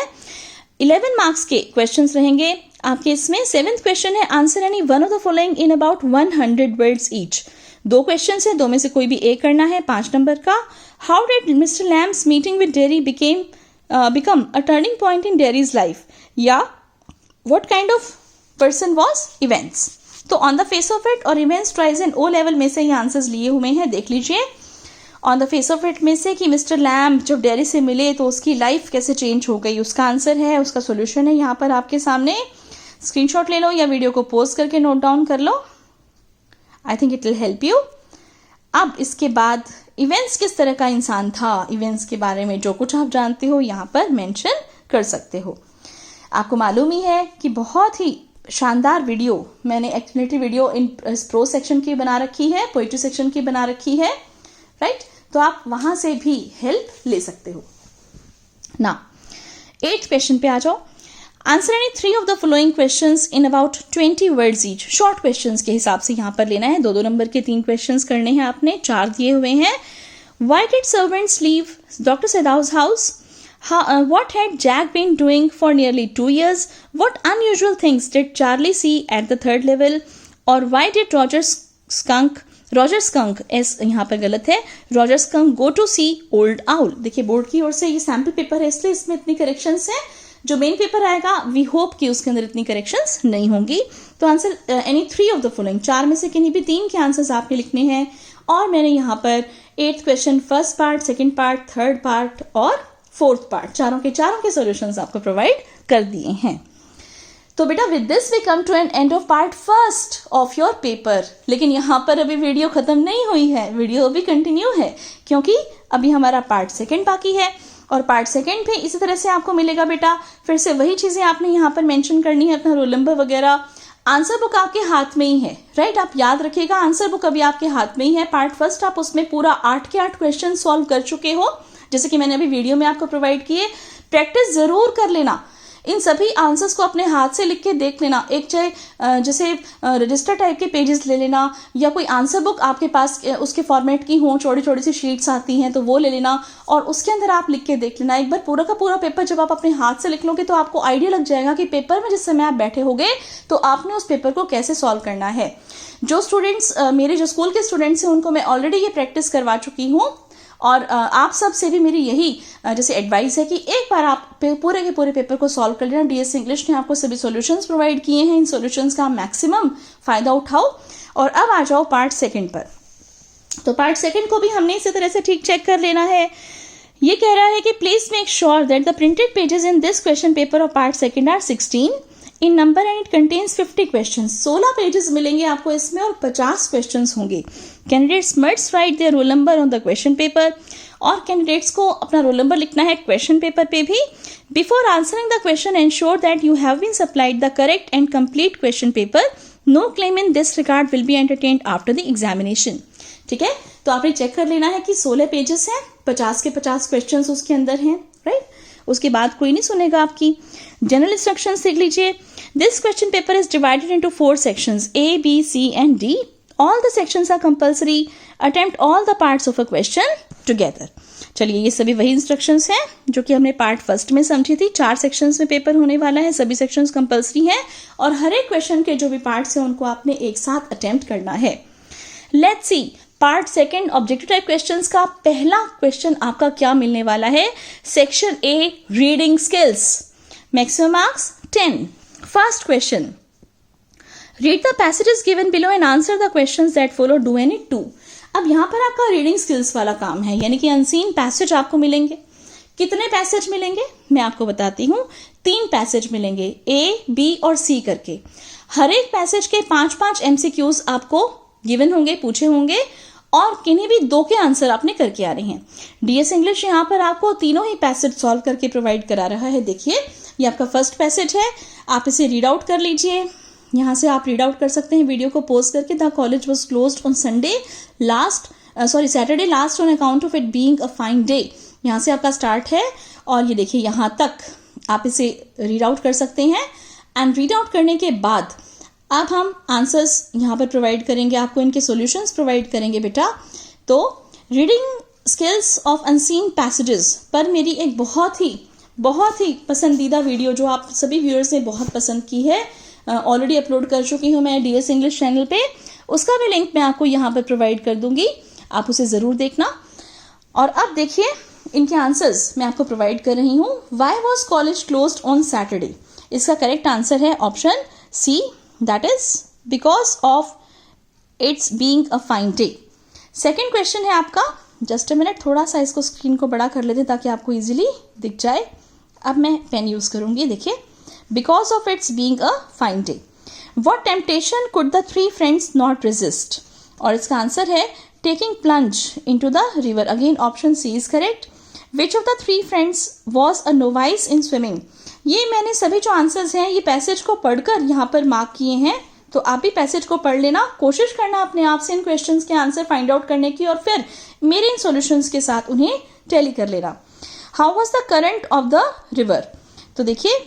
11 मार्क्स के क्वेश्चंस रहेंगे आपके इसमें। 7th क्वेश्चन है, answer any 1 of the following in about 100 words each. 2 question है, 2 में से कोई भी एक करना है, 5 नंबर का। How did mister Lamb's meeting with Derry become a turning point in Derry's life? या what kind of person was Evans? तो on the face of it और Evans tries and O level में से ये आंसर्स लिए हुए हैं, देख लीजिए। on the face of it में से कि मिस्टर लैम्ब जब डेरी से मिले तो उसकी लाइफ कैसे चेंज हो गई, उसका आंसर है, उसका सोल्यूशन है यहाँ पर आपके सामने। स्क्रीनशॉट ले लो या वीडियो को पॉज करके नोट डाउन कर लो, I think it will help you. अब इसके बाद इवेंट्स किस तरह का इंसान था, इवेंट्स के बारे में जो कुछ आप जानते हो यहाँ पर मेंशन कर सकते हो। आपको मालूम ही है कि बहुत ही शानदार वीडियो मैंने explanatory video in pro section की बना रखी है, पोएट्री सेक्शन की बना रखी है, राइट। तो आप वहां से भी हेल्प ले सकते हो ना। 8th क्वेश्चन पे आ जाओ। Answer any 3 of the following questions in about 20 words each. Short questions के हिसाब से यहाँ पर लेना है। 2-2 नंबर के 3 क्वेश्चंस करने हैं आपने, 4 दिए हुए हैं। Why did servants leave doctor Sadao's house? What had Jack been doing for nearly 2 years? What unusual things did Charlie see at the 3rd level? और why did Roger Skunk S यहाँ पर गलत है, Roger Skunk go to see Old Owl? देखिए बोर्ड की ओर से ये सैम्पल पेपर है, इसलिए इसमें इतनी करेक्शंस हैं। जो मेन पेपर आएगा वी होप कि उसके अंदर इतनी करेक्शंस नहीं होंगी। तो answer any 3 of the following, 4 में से किन्हीं भी 3 के आंसर्स आपने लिखने हैं। और मैंने यहाँ पर 8th question first part, second part, third part और 4th पार्ट, चारों के सॉल्यूशंस आपको प्रोवाइड कर दिए हैं। तो बेटा with this we come to an end of part first of your paper. लेकिन यहाँ पर अभी वीडियो खत्म नहीं हुई है, वीडियो अभी कंटिन्यू है, क्योंकि अभी हमारा पार्ट सेकेंड बाकी है। और पार्ट सेकंड भी इसी तरह से आपको मिलेगा बेटा। फिर से वही चीजें आपने यहाँ पर मेंशन करनी है, अपना रोल नंबर वगैरह। आंसर बुक आपके हाथ में ही है, राइट। आप याद रखिएगा, आंसर बुक अभी आपके हाथ में ही है। पार्ट फर्स्ट आप उसमें पूरा 8 के 8 क्वेश्चन सॉल्व कर चुके हो, जैसे कि मैंने अभी वीडियो में आपको प्रोवाइड किए। प्रैक्टिस जरूर कर लेना, इन सभी आंसर्स को अपने हाथ से लिख के देख लेना। एक चाहे जैसे रजिस्टर टाइप के पेजेस ले लेना, या कोई आंसर बुक आपके पास उसके फॉर्मेट की हो, छोटी छोटी सी शीट्स आती हैं तो वो ले लेना, और उसके अंदर आप लिख के देख लेना। एक बार पूरा का पूरा पेपर जब आप अपने हाथ से लिख लोगे तो आपको आइडिया लग जाएगा कि पेपर में जिस समय आप बैठे होगे तो आपने उस पेपर को कैसे सॉल्व करना है। जो स्टूडेंट्स मेरे जो स्कूल के स्टूडेंट्स हैं उनको मैं ऑलरेडी ये प्रैक्टिस करवा चुकी हूँ, और आप सब से भी मेरी यही जैसे एडवाइस है कि एक बार आप पूरे के पूरे पेपर को सॉल्व कर लेना। डीएस इंग्लिश ने आपको सभी सॉल्यूशंस प्रोवाइड किए हैं, इन सॉल्यूशंस का मैक्सिमम फायदा उठाओ। और अब आ जाओ पार्ट सेकंड पर। तो पार्ट सेकंड को भी हमने इसी तरह से ठीक चेक कर लेना है। ये कह रहा है कि please make sure that the printed pages in this question paper of part second are 16 in number and it contains 50 question. 16 pages मिलेंगे आपको इसमें और 50 क्वेश्चन होंगे। Candidates must write their roll number on the question paper, और कैंडिडेट्स को अपना रोल नंबर लिखना है क्वेश्चन पेपर पे भी। Before answering the question ensure that you have been supplied the correct and complete question paper. No claim in this regard will be entertained after the examination. ठीक है, तो आपने चेक कर लेना है कि 16 पेजेस हैं, 50 के 50 क्वेश्चन उसके अंदर हैं, राइट। उसके बाद कोई नहीं सुनेगा आपकी। जनरल इंस्ट्रक्शंस देख लीजिए। This question paper is divided into 4 sections A, B, C and D. All the sections are compulsory. Attempt all the parts of a question together. चलिए, ये सभी वही इंस्ट्रक्शंस हैं जो कि हमने पार्ट फर्स्ट में समझी थी। 4 सेक्शंस में पेपर होने वाला है, सभी सेक्शंस कंपल्सरी हैं, और हर एक क्वेश्चन के जो भी पार्ट्स हैं उनको आपने एक साथ अटेम्प्ट करना है। Let's see part second objective type questions का पहला क्वेश्चन आपका क्या मिलने वाला है। Section A reading skills, maximum marks 10। First question, read the passages given below and answer the questions that follow, do any 2। अब यहां पर आपका रीडिंग स्किल्स वाला काम है, यानी कि अनसीन पैसेज आपको मिलेंगे। कितने पैसेज मिलेंगे मैं आपको बताती हूँ। 3 पैसेज मिलेंगे, ए, बी और सी करके। हर एक पैसेज के 5-5 MCQs आपको गिवन होंगे, पूछे होंगे, और किन्हीं भी 2 के आंसर आपने करके आ रहे हैं। डीएस इंग्लिश यहाँ पर आपको तीनों ही पैसेज सॉल्व करके प्रोवाइड करा रहा है। देखिए, ये आपका फर्स्ट पैसेज है, आप इसे रीड आउट कर लीजिए। यहाँ से आप रीड आउट कर सकते हैं वीडियो को पॉज करके। The college was closed on Saturday last on account of it being a fine day. यहाँ से आपका स्टार्ट है, और ये देखिए यहाँ तक आप इसे रीड आउट कर सकते हैं। एंड रीड आउट करने के बाद अब हम आंसर्स यहाँ पर प्रोवाइड करेंगे, आपको इनके सॉल्यूशंस प्रोवाइड करेंगे बेटा। तो reading skills of unseen passages पर मेरी एक बहुत ही पसंदीदा वीडियो जो आप सभी व्यूअर्स ने बहुत पसंद की है, ऑलरेडी अपलोड कर चुकी हूँ मैं डीएस इंग्लिश चैनल पे। उसका भी लिंक मैं आपको यहाँ पर प्रोवाइड कर दूंगी, आप उसे ज़रूर देखना। और अब देखिए इनके आंसर्स मैं आपको प्रोवाइड कर रही हूँ। Why was college closed on Saturday, इसका करेक्ट आंसर है option C, that is because of its being a fine day. Second question है आपका, जस्ट अ मिनट, थोड़ा सा इसको स्क्रीन को बड़ा कर लेते हैं ताकि आपको इजीली दिख जाए। अब मैं पेन यूज करूंगी। देखिए, because of its being a fine day, what temptation could the 3 friends not resist, और इसका आंसर है taking plunge into the river. Again option C is correct. Which of the 3 friends was a novice in swimming. ये मैंने सभी जो आंसर्स हैं ये पैसेज को पढ़कर यहाँ पर मार्क किए हैं, तो आप भी पैसेज को पढ़ लेना, कोशिश करना अपने आप से इन क्वेश्चंस के आंसर फाइंड आउट करने की, और फिर मेरे इन सॉल्यूशंस के साथ उन्हें टैली कर लेना। How was the current of the river, तो देखिए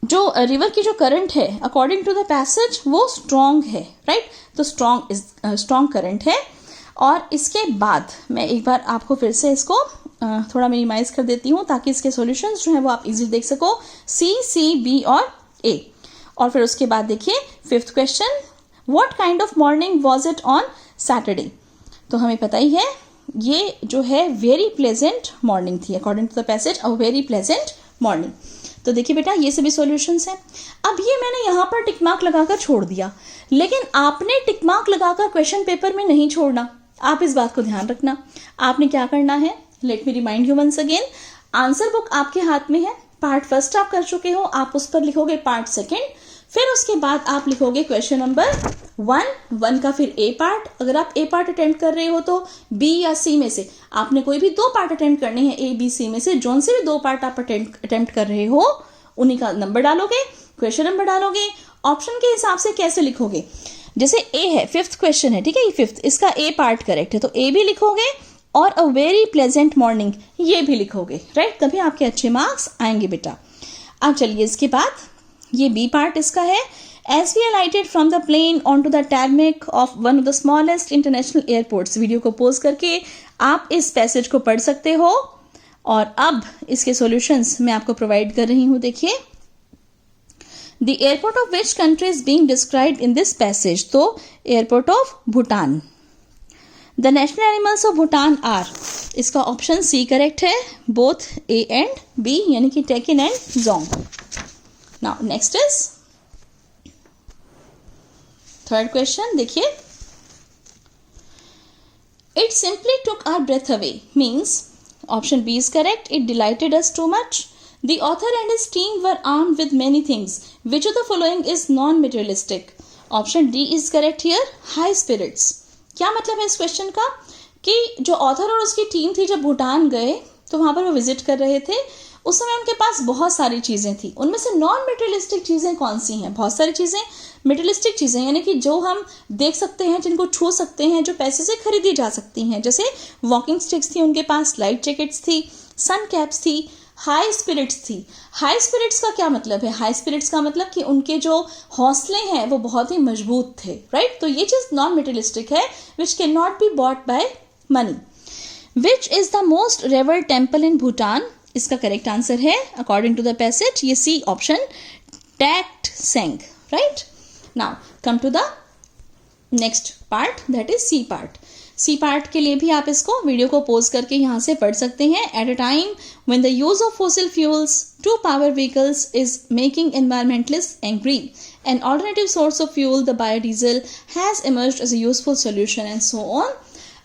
जो रिवर की जो करंट है अकॉर्डिंग टू द पैसेज वो स्ट्रॉन्ग है, राइट। तो स्ट्रॉन्ग करंट है। और इसके बाद मैं एक बार आपको फिर से इसको थोड़ा मिनिमाइज कर देती हूँ ताकि इसके सॉल्यूशंस जो है वो आप इजीली देख सको, सी, बी और ए। और फिर उसके बाद देखिए 5th question, what kind of morning was it on Saturday. तो हमें पता ही है ये जो है वेरी प्लेजेंट मॉर्निंग थी, according to the passage a very pleasant morning. तो देखिए बेटा ये सभी सॉल्यूशंस हैं। अब ये मैंने यहाँ पर टिक मार्क लगाकर छोड़ दिया, लेकिन आपने टिक मार्क लगाकर क्वेश्चन पेपर में नहीं छोड़ना, आप इस बात को ध्यान रखना। आपने क्या करना है, let me remind you once again, answer book आपके हाथ में है, पार्ट फर्स्ट आप कर चुके हो, आप उस पर लिखोगे पार्ट सेकंड, फिर उसके बाद आप लिखोगे क्वेश्चन नंबर 1 का फिर ए पार्ट। अगर आप ए पार्ट अटेम्प्ट कर रहे हो तो बी या सी में से आपने कोई भी 2 पार्ट अटेम्प्ट करने हैं, ए बी सी में से जोन से भी 2 पार्ट आप अटेम्प्ट कर रहे हो उन्हीं का नंबर डालोगे, क्वेश्चन नंबर डालोगे। ऑप्शन के हिसाब से कैसे लिखोगे, जैसे ए है, 5th क्वेश्चन है, ठीक है, ये 5th, इसका ए पार्ट करेक्ट है तो ए भी लिखोगे और अ वेरी प्लेजेंट मॉर्निंग ये भी लिखोगे, राइट, तभी आपके अच्छे मार्क्स आएंगे बेटा। अब चलिए इसके बाद ये बी पार्ट इसका है, as we alighted from the plane on to the tarmac of one of the smallest international airports. Video को पोज करके आप इस पैसेज को पढ़ सकते हो और अब इसके सॉल्यूशंस मैं आपको प्रोवाइड कर रही हूं। देखिए, the airport of which country is being described in this passage, तो airport of Bhutan. The national animals of Bhutan are, इसका ऑप्शन सी करेक्ट है, बोथ ए एंड बी, यानी कि takin and dzong. Now next is 3rd question. देखिए, it simply took our breath away means, option B is correct, it delighted us too much. The author and his team were armed with many things. Which of the following is non-materialistic? Option D is correct here, high spirits. क्या मतलब है इस क्वेश्चन का कि जो ऑथर और उसकी टीम थी जब भूटान गए तो वहां पर वो विजिट कर रहे थे, उस समय उनके पास बहुत सारी चीजें थी। उनमें से नॉन मेटेरियलिस्टिक चीजें कौन सी हैं? बहुत सारी चीजें मेटेरियलिस्टिक चीजें, यानी कि जो हम देख सकते हैं, जिनको छू सकते हैं, जो पैसे से खरीदी जा सकती हैं, जैसे वॉकिंग स्टिक्स थी उनके पास, लाइट जैकेट्स थी, सन कैप्स थी, हाई स्पिरिट्स थी। हाई स्पिरिट्स का क्या मतलब है? हाई स्पिरिट्स का मतलब कि उनके जो हौसले हैं वो बहुत ही मजबूत थे, राइट। तो ये चीज नॉन मेटेरियलिस्टिक है, which can not be bought by money. Which is the most revered temple in Bhutan, इसका करेक्ट आंसर है अकॉर्डिंग टू द पैसेज ये C option, Taktsang, right. Now come to the next part, that is C part. C part के लिए भी आप इसको वीडियो को पोज करके यहाँ से पढ़ सकते हैं। At a time when the use of fossil fuels to power vehicles is making environmentalist angry, an alternative source of fuel the biodiesel has emerged as a useful solution and so on.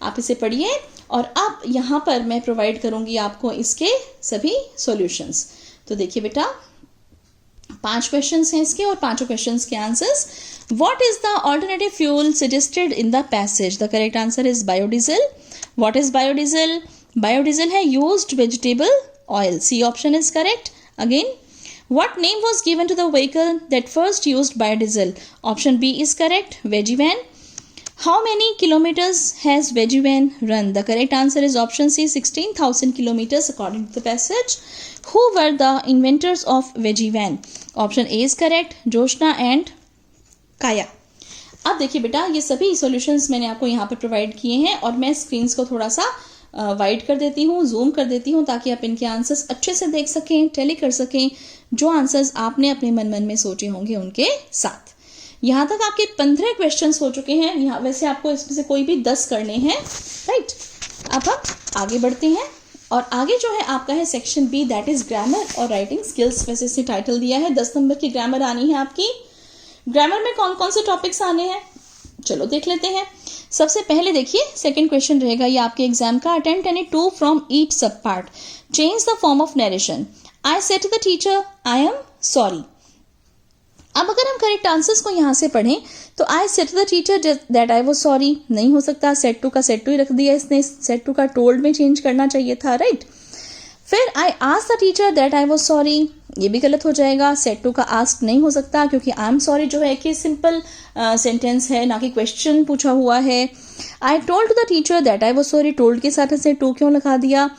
आप इसे पढ़िए और अब यहाँ पर मैं प्रोवाइड करूंगी आपको इसके सभी सॉल्यूशंस। तो देखिए बेटा, 5 क्वेश्चंस हैं इसके और 5 क्वेश्चंस के answers. What is the alternative fuel suggested in the passage? The correct answer is biodiesel. What is biodiesel? Biodiesel है used vegetable oil. C option is correct. Again, what name was given to the vehicle that first used biodiesel? Option B is correct. Vegivan. How many kilometers has Vegivan run? The correct answer is option C, 16,000 kilometers according to the passage. Who were the inventors of Vegivan? Option A is correct. Joshna and काया। अब देखिए बेटा, ये सभी सॉल्यूशंस मैंने आपको यहाँ पे प्रोवाइड किए हैं और मैं स्क्रीन्स को थोड़ा सा वाइड कर देती हूँ, जूम कर देती हूँ, ताकि आप इनके आंसर्स अच्छे से देख सकें, टैली कर सकें जो आंसर्स आपने अपने मन में सोचे होंगे उनके साथ। यहाँ तक आपके 15 क्वेश्चंस हो चुके हैं। यहाँ वैसे आपको इसमें से कोई भी 10 करने हैं, राइट। अब हम आगे बढ़ते हैं और आगे जो है आपका है section B, that is grammar और राइटिंग स्किल्स। वैसे इसने टाइटल दिया है, 10 नंबर की ग्रामर आनी है आपकी। ग्रामर में कौन कौन से टॉपिक्स आने हैं, चलो देख लेते हैं। सबसे पहले देखिए, सेकंड क्वेश्चन रहेगा ये आपके एग्जाम का, attempt any 2 from each sub part, change the form of narration. I said to the teacher I am sorry. अब अगर हम करेक्ट आंसर्स को यहां से पढ़ें तो I said to the teacher that I was sorry नहीं हो सकता, सेड टू का सेड टू ही रख दिया इसने, सेड टू का टोल्ड में चेंज करना चाहिए था, राइट। फिर I asked the teacher that I was sorry, ये भी गलत हो जाएगा, सेड टू का आस्क नहीं हो सकता क्योंकि आई एम सॉरी जो है कि सिंपल सेंटेंस है, ना कि क्वेश्चन पूछा हुआ है। I told to the teacher that I was sorry, told के साथ से टू क्यों लगा दिया।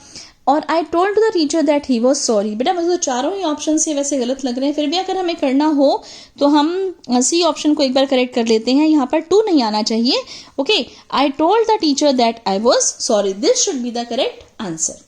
और I told to the teacher that he was sorry. बेटा मुझे तो चारों ही ऑप्शन से वैसे गलत लग रहे हैं, फिर भी अगर हमें करना हो तो हम सी ऑप्शन को एक बार करेक्ट कर लेते हैं। यहाँ पर टू नहीं आना चाहिए, okay. I told the teacher that I was sorry, this should be the correct answer.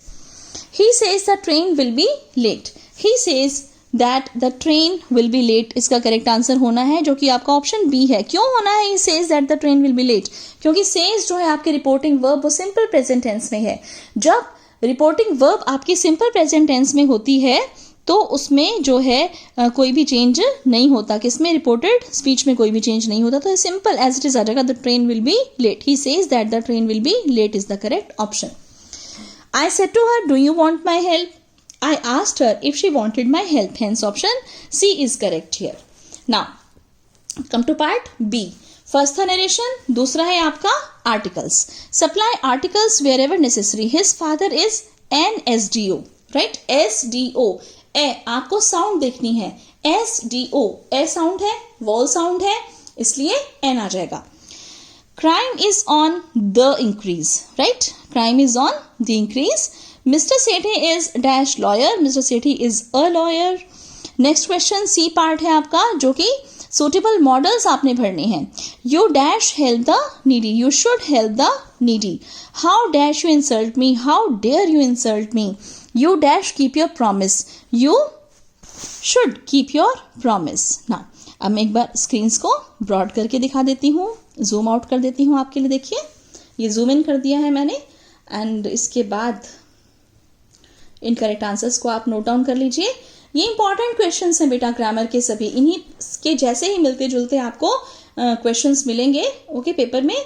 He says the train will be late, he says that the train will be late, इसका करेक्ट आंसर होना है जो कि आपका ऑप्शन बी है। क्यों होना है he says that the train will be late? क्योंकि सेज जो है आपके रिपोर्टिंग वर्ब वो सिंपल प्रेजेंट टेंस में है। जब रिपोर्टिंग वर्ब आपकी सिंपल प्रेजेंट टेंस में होती है तो उसमें जो है कोई भी चेंज नहीं होता, किसमें, रिपोर्टेड स्पीच में कोई भी चेंज नहीं होता, तो सिंपल एज इट इज आ जाएगा, the train will be late. He says that the train will be late is the correct option. I said to her, do you want my help? I asked her if she wanted my help. Hence option C is correct here. Now, come to part B. First था नरेशन, दूसरा है आपका articles. Supply articles wherever necessary. His father is an SDO, right, SDO। ए आपको साउंड देखनी है, SDO, ए साउंड है, वॉल साउंड है, इसलिए एन आ जाएगा। Crime is on the increase, right, crime is on the increase. Mister Sethi is dash lawyer, mister Sethi is a lawyer. Next question C part है आपका, जो कि सुटेबल मॉडल्स आपने भरने हैं। You dash help the needy, you should help the needy. How dash you insult me, how dare you insult me. You dash keep your promise, you should keep your promise. ना अब मैं एक बार स्क्रीन्स को ब्रॉड करके दिखा देती हूँ, जूम आउट कर देती हूँ आपके लिए। देखिए ये जूम इन कर दिया है मैंने, एंड इसके बाद इन करेक्ट आंसर्स को आप नोट डाउन कर लीजिए। ये इंपॉर्टेंट क्वेश्चंस हैं बेटा, ग्रामर के सभी, इन्हीं के जैसे ही मिलते जुलते आपको क्वेश्चंस मिलेंगे ओके पेपर में,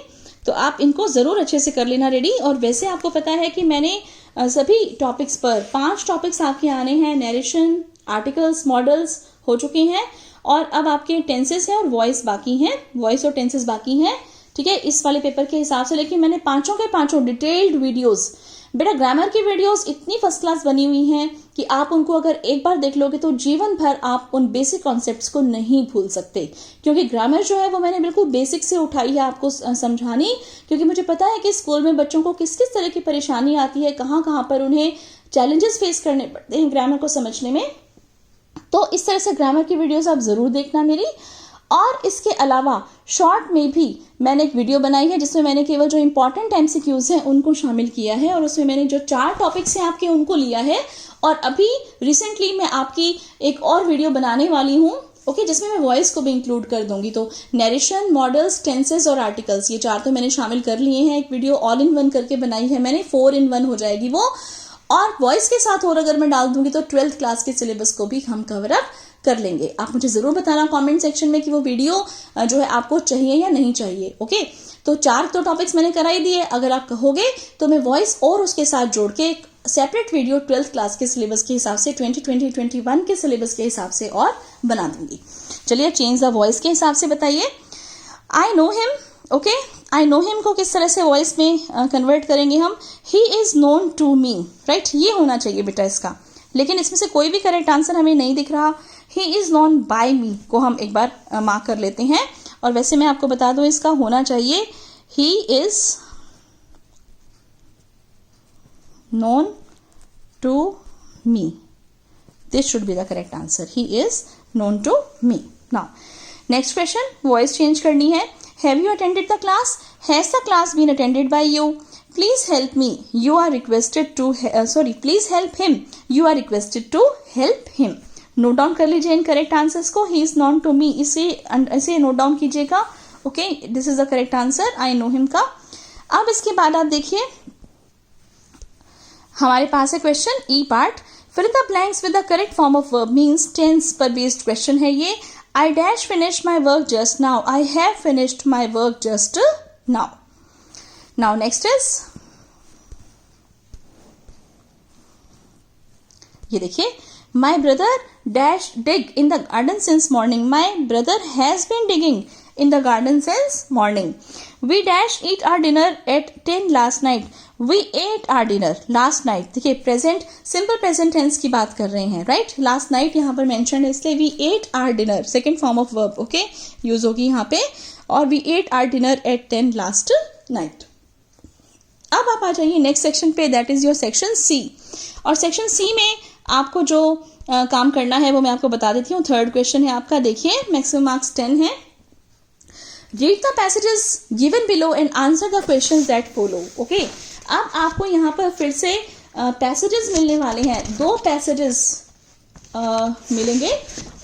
तो आप इनको ज़रूर अच्छे से कर लेना रेडी। और वैसे आपको पता है कि मैंने सभी टॉपिक्स पर 5 टॉपिक्स आपके आने हैं, नरेशन, आर्टिकल्स, मॉडल्स हो चुके हैं, और अब आपके टेंसेस हैं और वॉइस बाकी हैं, वॉइस और टेंसेस बाकी हैं, ठीक है, इस वाले पेपर के हिसाब से। लेकिन मैंने पांचों के पांचों डिटेल्ड वीडियोस, बेटा ग्रामर की वीडियोस इतनी फर्स्ट क्लास बनी हुई हैं कि आप उनको अगर एक बार देख लोगे तो जीवन भर आप उन बेसिक कॉन्सेप्ट्स को नहीं भूल सकते, क्योंकि ग्रामर जो है वो मैंने बिल्कुल बेसिक से उठाई है आपको समझानी, क्योंकि मुझे पता है कि स्कूल में बच्चों को किस किस तरह की परेशानी आती है, कहाँ कहाँ पर उन्हें चैलेंजेस फेस करने पड़ते हैं ग्रामर को समझने में। तो इस तरह से ग्रामर की वीडियोस आप जरूर देखना मेरी। और इसके अलावा शॉर्ट में भी मैंने एक वीडियो बनाई है जिसमें मैंने केवल जो इंपॉर्टेंट MCQs हैं उनको शामिल किया है, और उसमें मैंने जो 4 टॉपिक्स हैं आपके उनको लिया है। और अभी रिसेंटली मैं आपकी एक और वीडियो बनाने वाली हूँ ओके, जिसमें मैं वॉइस को भी इंक्लूड कर दूंगी। तो नरेशन, मॉडल्स, टेंसेस और आर्टिकल्स, ये 4 तो मैंने शामिल कर लिए हैं। एक वीडियो ऑल इन वन करके बनाई है मैंने, 4 in 1 हो जाएगी वो। और वॉइस के साथ और अगर मैं डाल दूंगी तो 12th क्लास के सिलेबस को भी हम कवर अप कर लेंगे। आप मुझे जरूर बताना कमेंट सेक्शन में कि वो वीडियो जो है आपको चाहिए या नहीं चाहिए ओके। तो 4 तो टॉपिक्स मैंने करा ही दिए, अगर आप कहोगे तो मैं वॉइस और उसके साथ जोड़ के एक सेपरेट वीडियो 12th क्लास के सिलेबस के हिसाब से, 2020-21 के सिलेबस के हिसाब से और बना दूंगी। चलिए चेंज द वॉइस के हिसाब से बताइए। I know him okay, I know him को किस तरह से वॉइस में कन्वर्ट करेंगे हम। He is known to me, right, ये होना चाहिए बेटा इसका, लेकिन इसमें से कोई भी करेक्ट आंसर हमें नहीं दिख रहा। ही इज नोन बाय मी को हम एक बार मार्क कर लेते हैं। और वैसे मैं आपको बता दूं इसका होना चाहिए he is known to me, this should be the correct answer, he is known to me. Now next question, voice change करनी है। Have you attended the class, has the class been attended by you, please help me, you are requested to, sorry please help him, you are requested to help him. Note down कर लीजिए इन करेक्ट आंसर्स को। He is known to me, इसे नोट डाउन कीजिएगा okay, this is the correct answer I know him का। अब इसके बाद आप देखिए हमारे पास है question E part, fill the blanks with the correct form of verb, means tense पर बेस्ड क्वेश्चन है ये। I dash finish my work just now, I have finished my work just now. Now next is, ये देखिए, my brother dash dig in the garden since morning, my brother has been digging in the garden since morning. We dash eat our dinner at 10 last night, we ate our dinner last night। देखिए प्रेजेंट, सिंपल प्रेजेंट टेंस की बात कर रहे हैं, राइट, लास्ट नाइट यहाँ पर मेंशन है इसलिए we ate our dinner, second form of verb okay use होगी यहाँ पे, और we ate our dinner at 10 last night। अब आप आ जाइए नेक्स्ट सेक्शन पे, that is your section C. और सेक्शन सी में आपको जो काम करना है वो मैं आपको बता देती हूँ। 3rd क्वेश्चन है आपका, देखिए मैक्सिमम मार्क्स 10 है। Read the passages given below and answer the questions that follow okay. अब आपको यहाँ पर फिर से पैसेजेस मिलने वाले हैं, 2 पैसेजेस मिलेंगे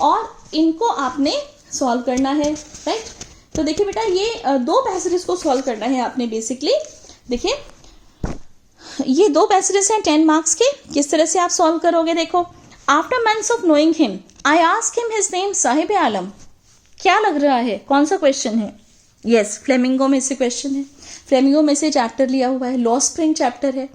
और इनको आपने सॉल्व करना है, राइट। तो देखिए बेटा ये 2 पैसेजेस को सॉल्व करना है आपने बेसिकली। देखिए ये 2 पैसेजेस हैं 10 मार्क्स के, किस तरह से आप सॉल्व करोगे देखो। After months of knowing him I ask him his name Saheb Alam, क्या लग रहा है, कौन सा क्वेश्चन है? यस, फ्लेमिंगो में से क्वेश्चन है, फ्लेमिंगो में से चैप्टर लिया हुआ है, लॉ स्प्रिंग चैप्टर है।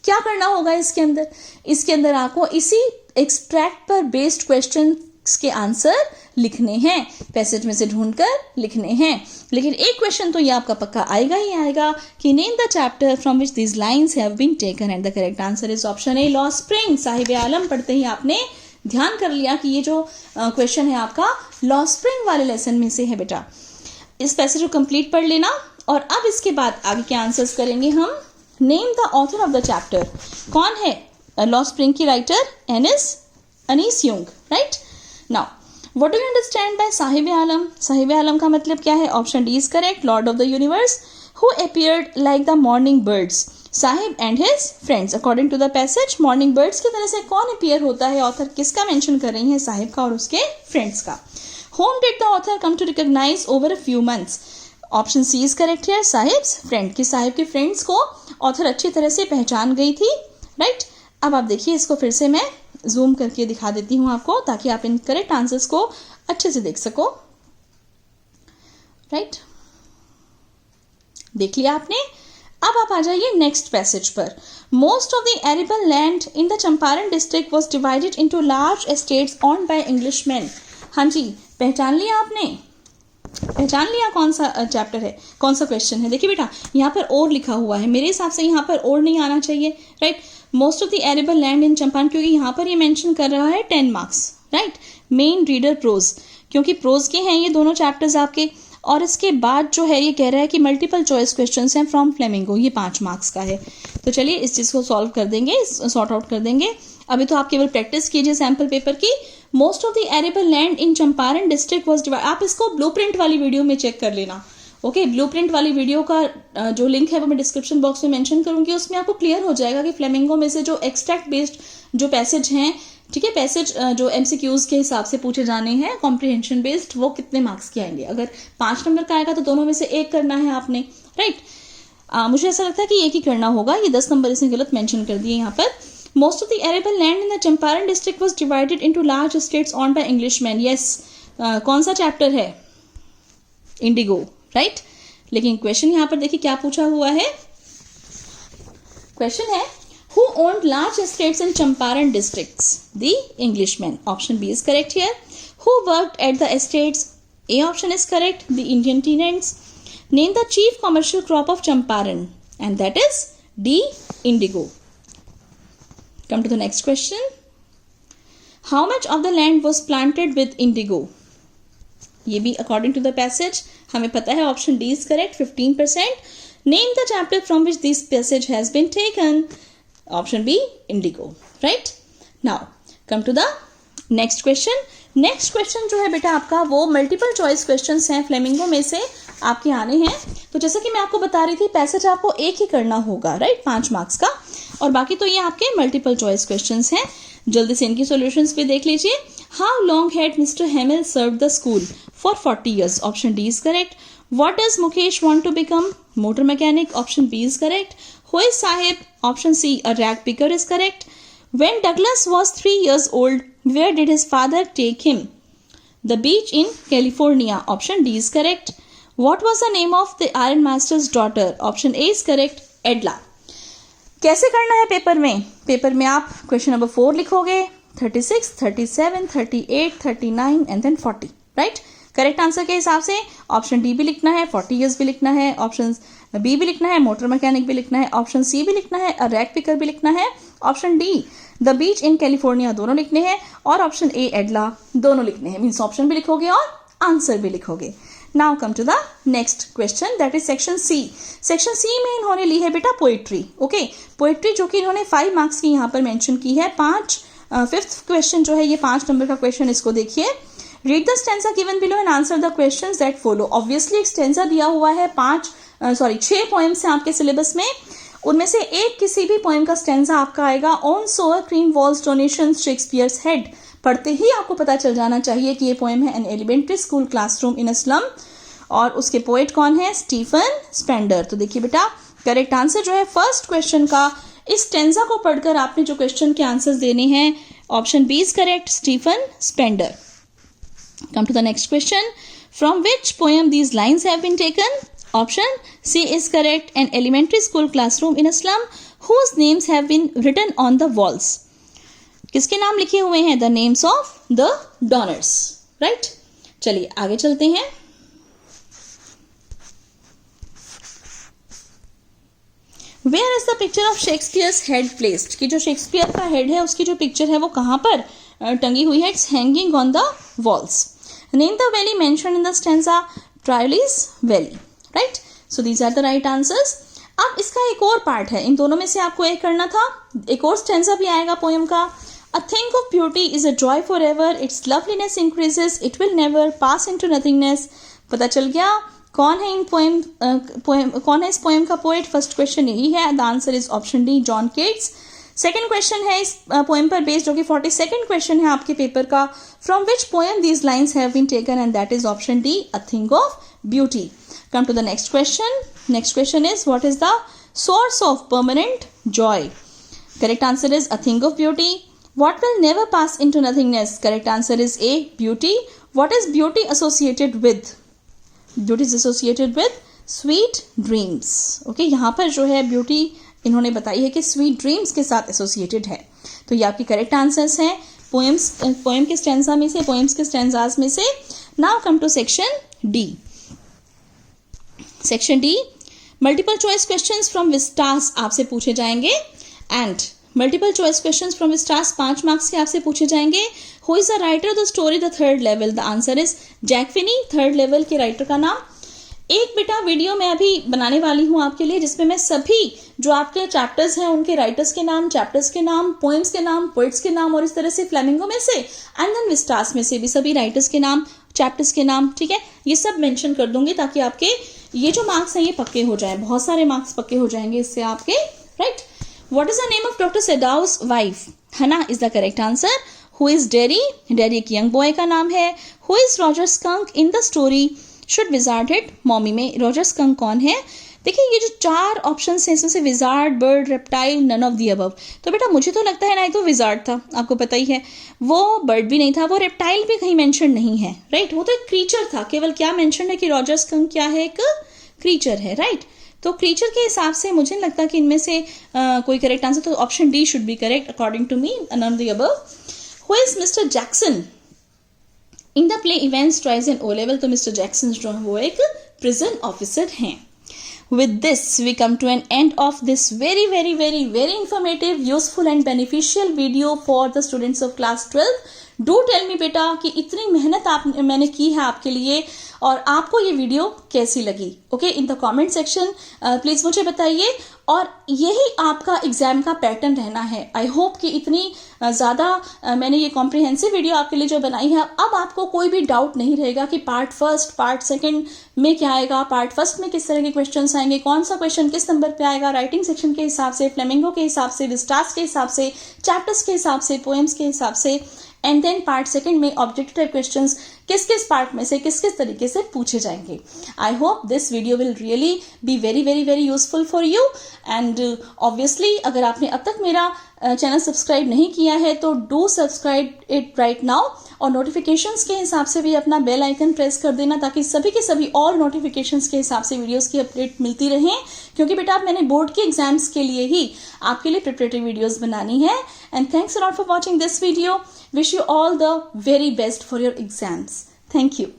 क्या करना होगा इसके अंदर? इसके अंदर आपको इसी एक्सट्रैक्ट पर बेस्ड क्वेश्चन के आंसर लिखने हैं, पैसेज में से ढूंढकर लिखने हैं। लेकिन एक क्वेश्चन तो ये आपका पक्का आएगा ही आएगा कि name the chapter from which these lines have been taken and the correct answer is option A लॉ स्प्रिंग। साहिब आलम पढ़ते ही आपने ध्यान कर लिया कि ये जो क्वेश्चन है आपका लॉ स्प्रिंग वाले लेसन में से है बेटा। इस पैसेज को कंप्लीट पढ़ लेना और अब इसके बाद आगे के आंसर्स करेंगे हम। Name the author of the chapter, कौन है लॉ स्प्रिंग की writer? Anees Jung, right. Now what do you understand by Saheb Alam? Saheb Alam का मतलब क्या है? Option D is correct, lord of the universe who appeared like the morning birds, Saheb and his friends. According to the passage morning birds की तरह से कौन अपीयर होता है? ऑथर किसका मेंशन कर रही है? साहिब का और उसके फ्रेंड्स का। Whom did the author come to recognize over a few months? Option C is correct है, साहिब्स फ्रेंड। कि साहिब के फ्रेंड्स को ऑथर अच्छी तरह से पहचान गई थी, राइट। अब आप देखिए, इसको फिर से मैं जूम करके दिखा देती हूँ आपको ताकि आप इन करेक्ट आंसर्स को अच्छे से देख सको, राइट। देख लिया आपने। अब आप आ जाइए नेक्स्ट पैसेज पर। Most of the arable land in the Champaran district was divided into large estates owned by Englishman. हाँ जी, पहचान लिया आपने? पहचान लिया कौन सा चैप्टर है, कौन सा क्वेश्चन है? देखिए बेटा, यहाँ पर और लिखा हुआ है, मेरे हिसाब से यहाँ पर और नहीं आना चाहिए, right. Most of the arable land in Champaran, क्योंकि यहाँ पर ये मेंशन कर रहा है 10 marks, right. Main reader prose, क्योंकि प्रोज के हैं ये दोनों चैप्टर्स आपके। और इसके बाद जो है ये कह रहा है कि मल्टीपल चॉइस क्वेश्चंस हैं फ्रॉम फ्लेमिंगो, ये 5 मार्क्स का है। तो चलिए इस चीज़ को सॉल्व कर देंगे, सॉर्ट आउट कर देंगे। अभी तो आप केवल प्रैक्टिस कीजिए सैम्पल पेपर की। Most of the arable land in Champaran district was divide, आप इसको ब्लूप्रिंट वाली वीडियो में चेक कर लेना, ओके। ब्लूप्रिंट वाली वीडियो का जो लिंक है वो मैं डिस्क्रिप्शन बॉक्स में मेंशन करूंगी, उसमें आपको क्लियर हो जाएगा कि फ्लेमिंगो में से जो एक्सट्रैक्ट बेस्ड जो पैसेज हैं, ठीक है, पैसेज जो MCQs के हिसाब से पूछे जाने हैं कॉम्प्रिहेंशन बेस्ड, वो कितने मार्क्स के आएंगे। अगर 5 नंबर का आएगा तो दोनों में से एक करना है आपने, राइट। मुझे ऐसा लगता है कि एक ही करना होगा, ये 10 नंबर इसने गलत मेंशन कर दिए यहाँ पर। Most of the arable land in the Champaran district was divided into large estates owned by Englishmen. Yes, कौन सा चैप्टर है? Indigo, right. लेकिन क्वेश्चन यहाँ पर देखिए क्या पूछा हुआ है। क्वेश्चन है who owned large estates in Champaran districts? The Englishmen. Option B is correct here. Who worked at the estates? A option is correct. The Indian tenants. Name the chief commercial crop of Champaran, and that is D. Indigo. Come to the next question. How much of the land was planted with indigo? ये भी according to the passage हमें पता है, option D is correct, 15%. Name the chapter from which this passage has been taken. Option B, indigo, right? Now come to the next question. Next question जो है बेटा आपका वो मल्टीपल चॉइस क्वेश्चंस हैं, फ्लेमिंगो में से आपके आने हैं। तो जैसा कि मैं आपको बता रही थी, पैसेज आपको एक ही करना होगा, राइट, 5 मार्क्स का, और बाकी तो ये आपके मल्टीपल चॉइस क्वेश्चंस हैं। जल्दी से इनकी सॉल्यूशंस भी देख लीजिए। How long had mister Hamel serve the school? For 40 years. Option D is correct. What does Mukesh want to become? Motor mechanic. Option B is correct. Who is Saheb? Option C a rag picker is correct. When Douglas was 3 years old, where did his father take him? The beach in California. Option D is correct. What was the name of the Iron Master's daughter? Option A is correct. Edla. कैसे करना है पेपर में? पेपर में आप क्वेश्चन नंबर 4 लिखोगे, 36, 37, 38, 39 and then 40, right. Correct answer के हिसाब से ऑप्शन डी भी लिखना है, 40 years भी लिखना है, ऑप्शन बी भी लिखना है, मोटर मैकेनिक भी लिखना है, ऑप्शन सी भी लिखना है, रैग पिकर भी लिखना है, option D the beach in California दोनों लिखने हैं, और ऑप्शन ए एडला दोनों लिखने हैं। मीन्स ऑप्शन भी लिखोगे और आंसर भी लिखोगे। Now come to the next question, that is section C. Section C में इन्होंने ली है बेटा पोएट्री, ओके। पोएट्री जो कि इन्होंने 5 मार्क्स की यहाँ पर मेंशन की है। 5th क्वेश्चन जो है ये 5 नंबर का क्वेश्चन, इसको देखिए। Read the stanza given below and answer the questions that follow. Obviously एक स्टेंजा दिया हुआ है, 6 पोएम्स हैं आपके सिलेबस में, उनमें से एक किसी भी पोएम का स्टेंजा आपका आएगा। On sour cream walls donation Shakespeare's head. पढ़ते ही आपको पता चल जाना चाहिए कि ये पोएम है an elementary school classroom in a slum, और उसके पोएट कौन है? Stephen Spender. तो देखिए बेटा, करेक्ट आंसर जो है फर्स्ट क्वेश्चन का, इस स्टेंजा को पढ़कर आपने जो क्वेश्चन के आंसर्स देने हैं, option B is correct, Stephen Spender. Come to the next question. From which poem these lines have been taken? Option C is correct. An elementary school classroom in a slum whose names have been written on the walls. किसके नाम लिखे हुए हैं? The names of the donors, right. चलिए आगे चलते हैं। Where is the picture of Shakespeare's head placed, कि जो शेक्सपियर का हेड है उसकी जो पिक्चर है वो कहाँ पर टंगी हुई है? It's hanging on the walls. Name the valley mentioned in the stanza, Tyrolese valley, right. So these are the right answers. अब इसका एक और पार्ट है, इन दोनों में से आपको एक करना था। एक और स्टेंजा भी आएगा पोएम का। A thing of beauty is a joy forever, its loveliness increases, it will never pass into nothingness। पता चल गया कौन है कौन है इस पोएम का पोएट? फर्स्ट क्वेश्चन यही है, the answer is option D, John Keats. Second question है इस पोएम पर बेस्ड, जो कि 42nd क्वेश्चन है आपके पेपर का, from which poem these lines have been taken, and that is option D, a thing of beauty. Come to the next question. Next question is what is the source of permanent joy? Correct answer is a thing of beauty. What will never pass into nothingness? Correct answer is A, beauty. What is beauty associated with? Beauty is associated with sweet dreams. Okay, यहाँ पर जो है beauty इन्होंने बताई है कि sweet dreams के साथ associated है। तो ये आपकी correct answers हैं poem के stanza में से, poems के stanzas में से। Now come to section D. Section D, multiple choice questions from Vistas आपसे पूछे जाएंगे, and multiple choice questions from stars 5 marks के आपसे पूछे जाएंगे। Who is the writer of the story the third level? The answer is Jack Finney, third level के राइटर का नाम। एक बेटा वीडियो मैं अभी बनाने वाली हूँ आपके लिए, जिसमें मैं सभी जो आपके चैप्टर्स हैं उनके राइटर्स के नाम, चैप्टर्स के नाम, पोएम्स के नाम, पोइट्स के नाम, और इस तरह से फ्लेमिंगो में से एंड देन विस्टास में से भी सभी राइटर्स के नाम, चैप्टर्स के नाम, ठीक है, ये सब मेंशन कर दूंगी ताकि आपके ये जो मार्क्स हैं ये पक्के हो जाए। बहुत सारे मार्क्स पक्के हो जाएंगे इससे आपके, right. What is the name of Dr. Sedow's wife? Hannah is the correct answer. Who is Derry? Derry एक young boy का नाम है। Who is Roger Skunk in the story? Should wizard hit mommy में Roger Skunk कौन है? देखिए ये जो 4 ऑप्शंस हैं इसमें से wizard, bird, reptile, none of the above. तो बेटा मुझे तो लगता है ना, तो विजार्ड था, आपको पता ही है, वो बर्ड भी नहीं था, वो रेप्टाइल भी कहीं मेंशन नहीं है, राइट। वो तो एक क्रीचर था, केवल क्या मेंशन है कि रॉजर स्कंक क्या है? एक क्रीचर है, राइट। तो क्रीचर के हिसाब से मुझे नहीं लगता कि इनमें से कोई करेक्ट आंसर, तो option D should be correct according to me, none of the above. Who is Mr Jackson in the play Evans tries in O level? तो मिस्टर जैक्सन जो है वो एक प्रिजन ऑफिसर हैं। With this, we come to an end of this very, very, very, very informative, useful and beneficial video for the students of class 12. Do tell me बेटा कि इतनी मेहनत मैंने की है आपके लिए, और आपको ये वीडियो कैसी लगी? Okay, in the comment section please मुझे बताइए। और यही आपका एग्जाम का पैटर्न रहना है। आई होप कि इतनी ज़्यादा मैंने ये कॉम्प्रिहेंसिव वीडियो आपके लिए जो बनाई है, अब आपको कोई भी डाउट नहीं रहेगा कि पार्ट फर्स्ट, पार्ट सेकंड में क्या आएगा, पार्ट फर्स्ट में किस तरह के क्वेश्चंस आएंगे, कौन सा क्वेश्चन किस नंबर पे आएगा, राइटिंग सेक्शन के हिसाब से, फ्लेमिंगो के हिसाब से, विस्टास के हिसाब से, चैप्टर्स के हिसाब से, पोएम्स के हिसाब से, एंड देन पार्ट सेकंड में ऑब्जेक्टिव टाइप क्वेश्चंस किस किस पार्ट में से किस किस तरीके से पूछे जाएंगे। I hope this video will really be very very very useful for you. And obviously अगर आपने अब तक मेरा चैनल सब्सक्राइब नहीं किया है तो do subscribe it right now, और नोटिफिकेशंस के हिसाब से भी अपना बेल आइकन प्रेस कर देना ताकि सभी के सभी और नोटिफिकेशंस के हिसाब से वीडियोस की अपडेट मिलती रहें। क्योंकि बेटा अब मैंने बोर्ड के एग्जाम्स के लिए ही आपके लिए प्रिपरेटरी वीडियोस बनानी है। And thanks a lot for watching this video. Wish you all the very best for your exams. Thank you.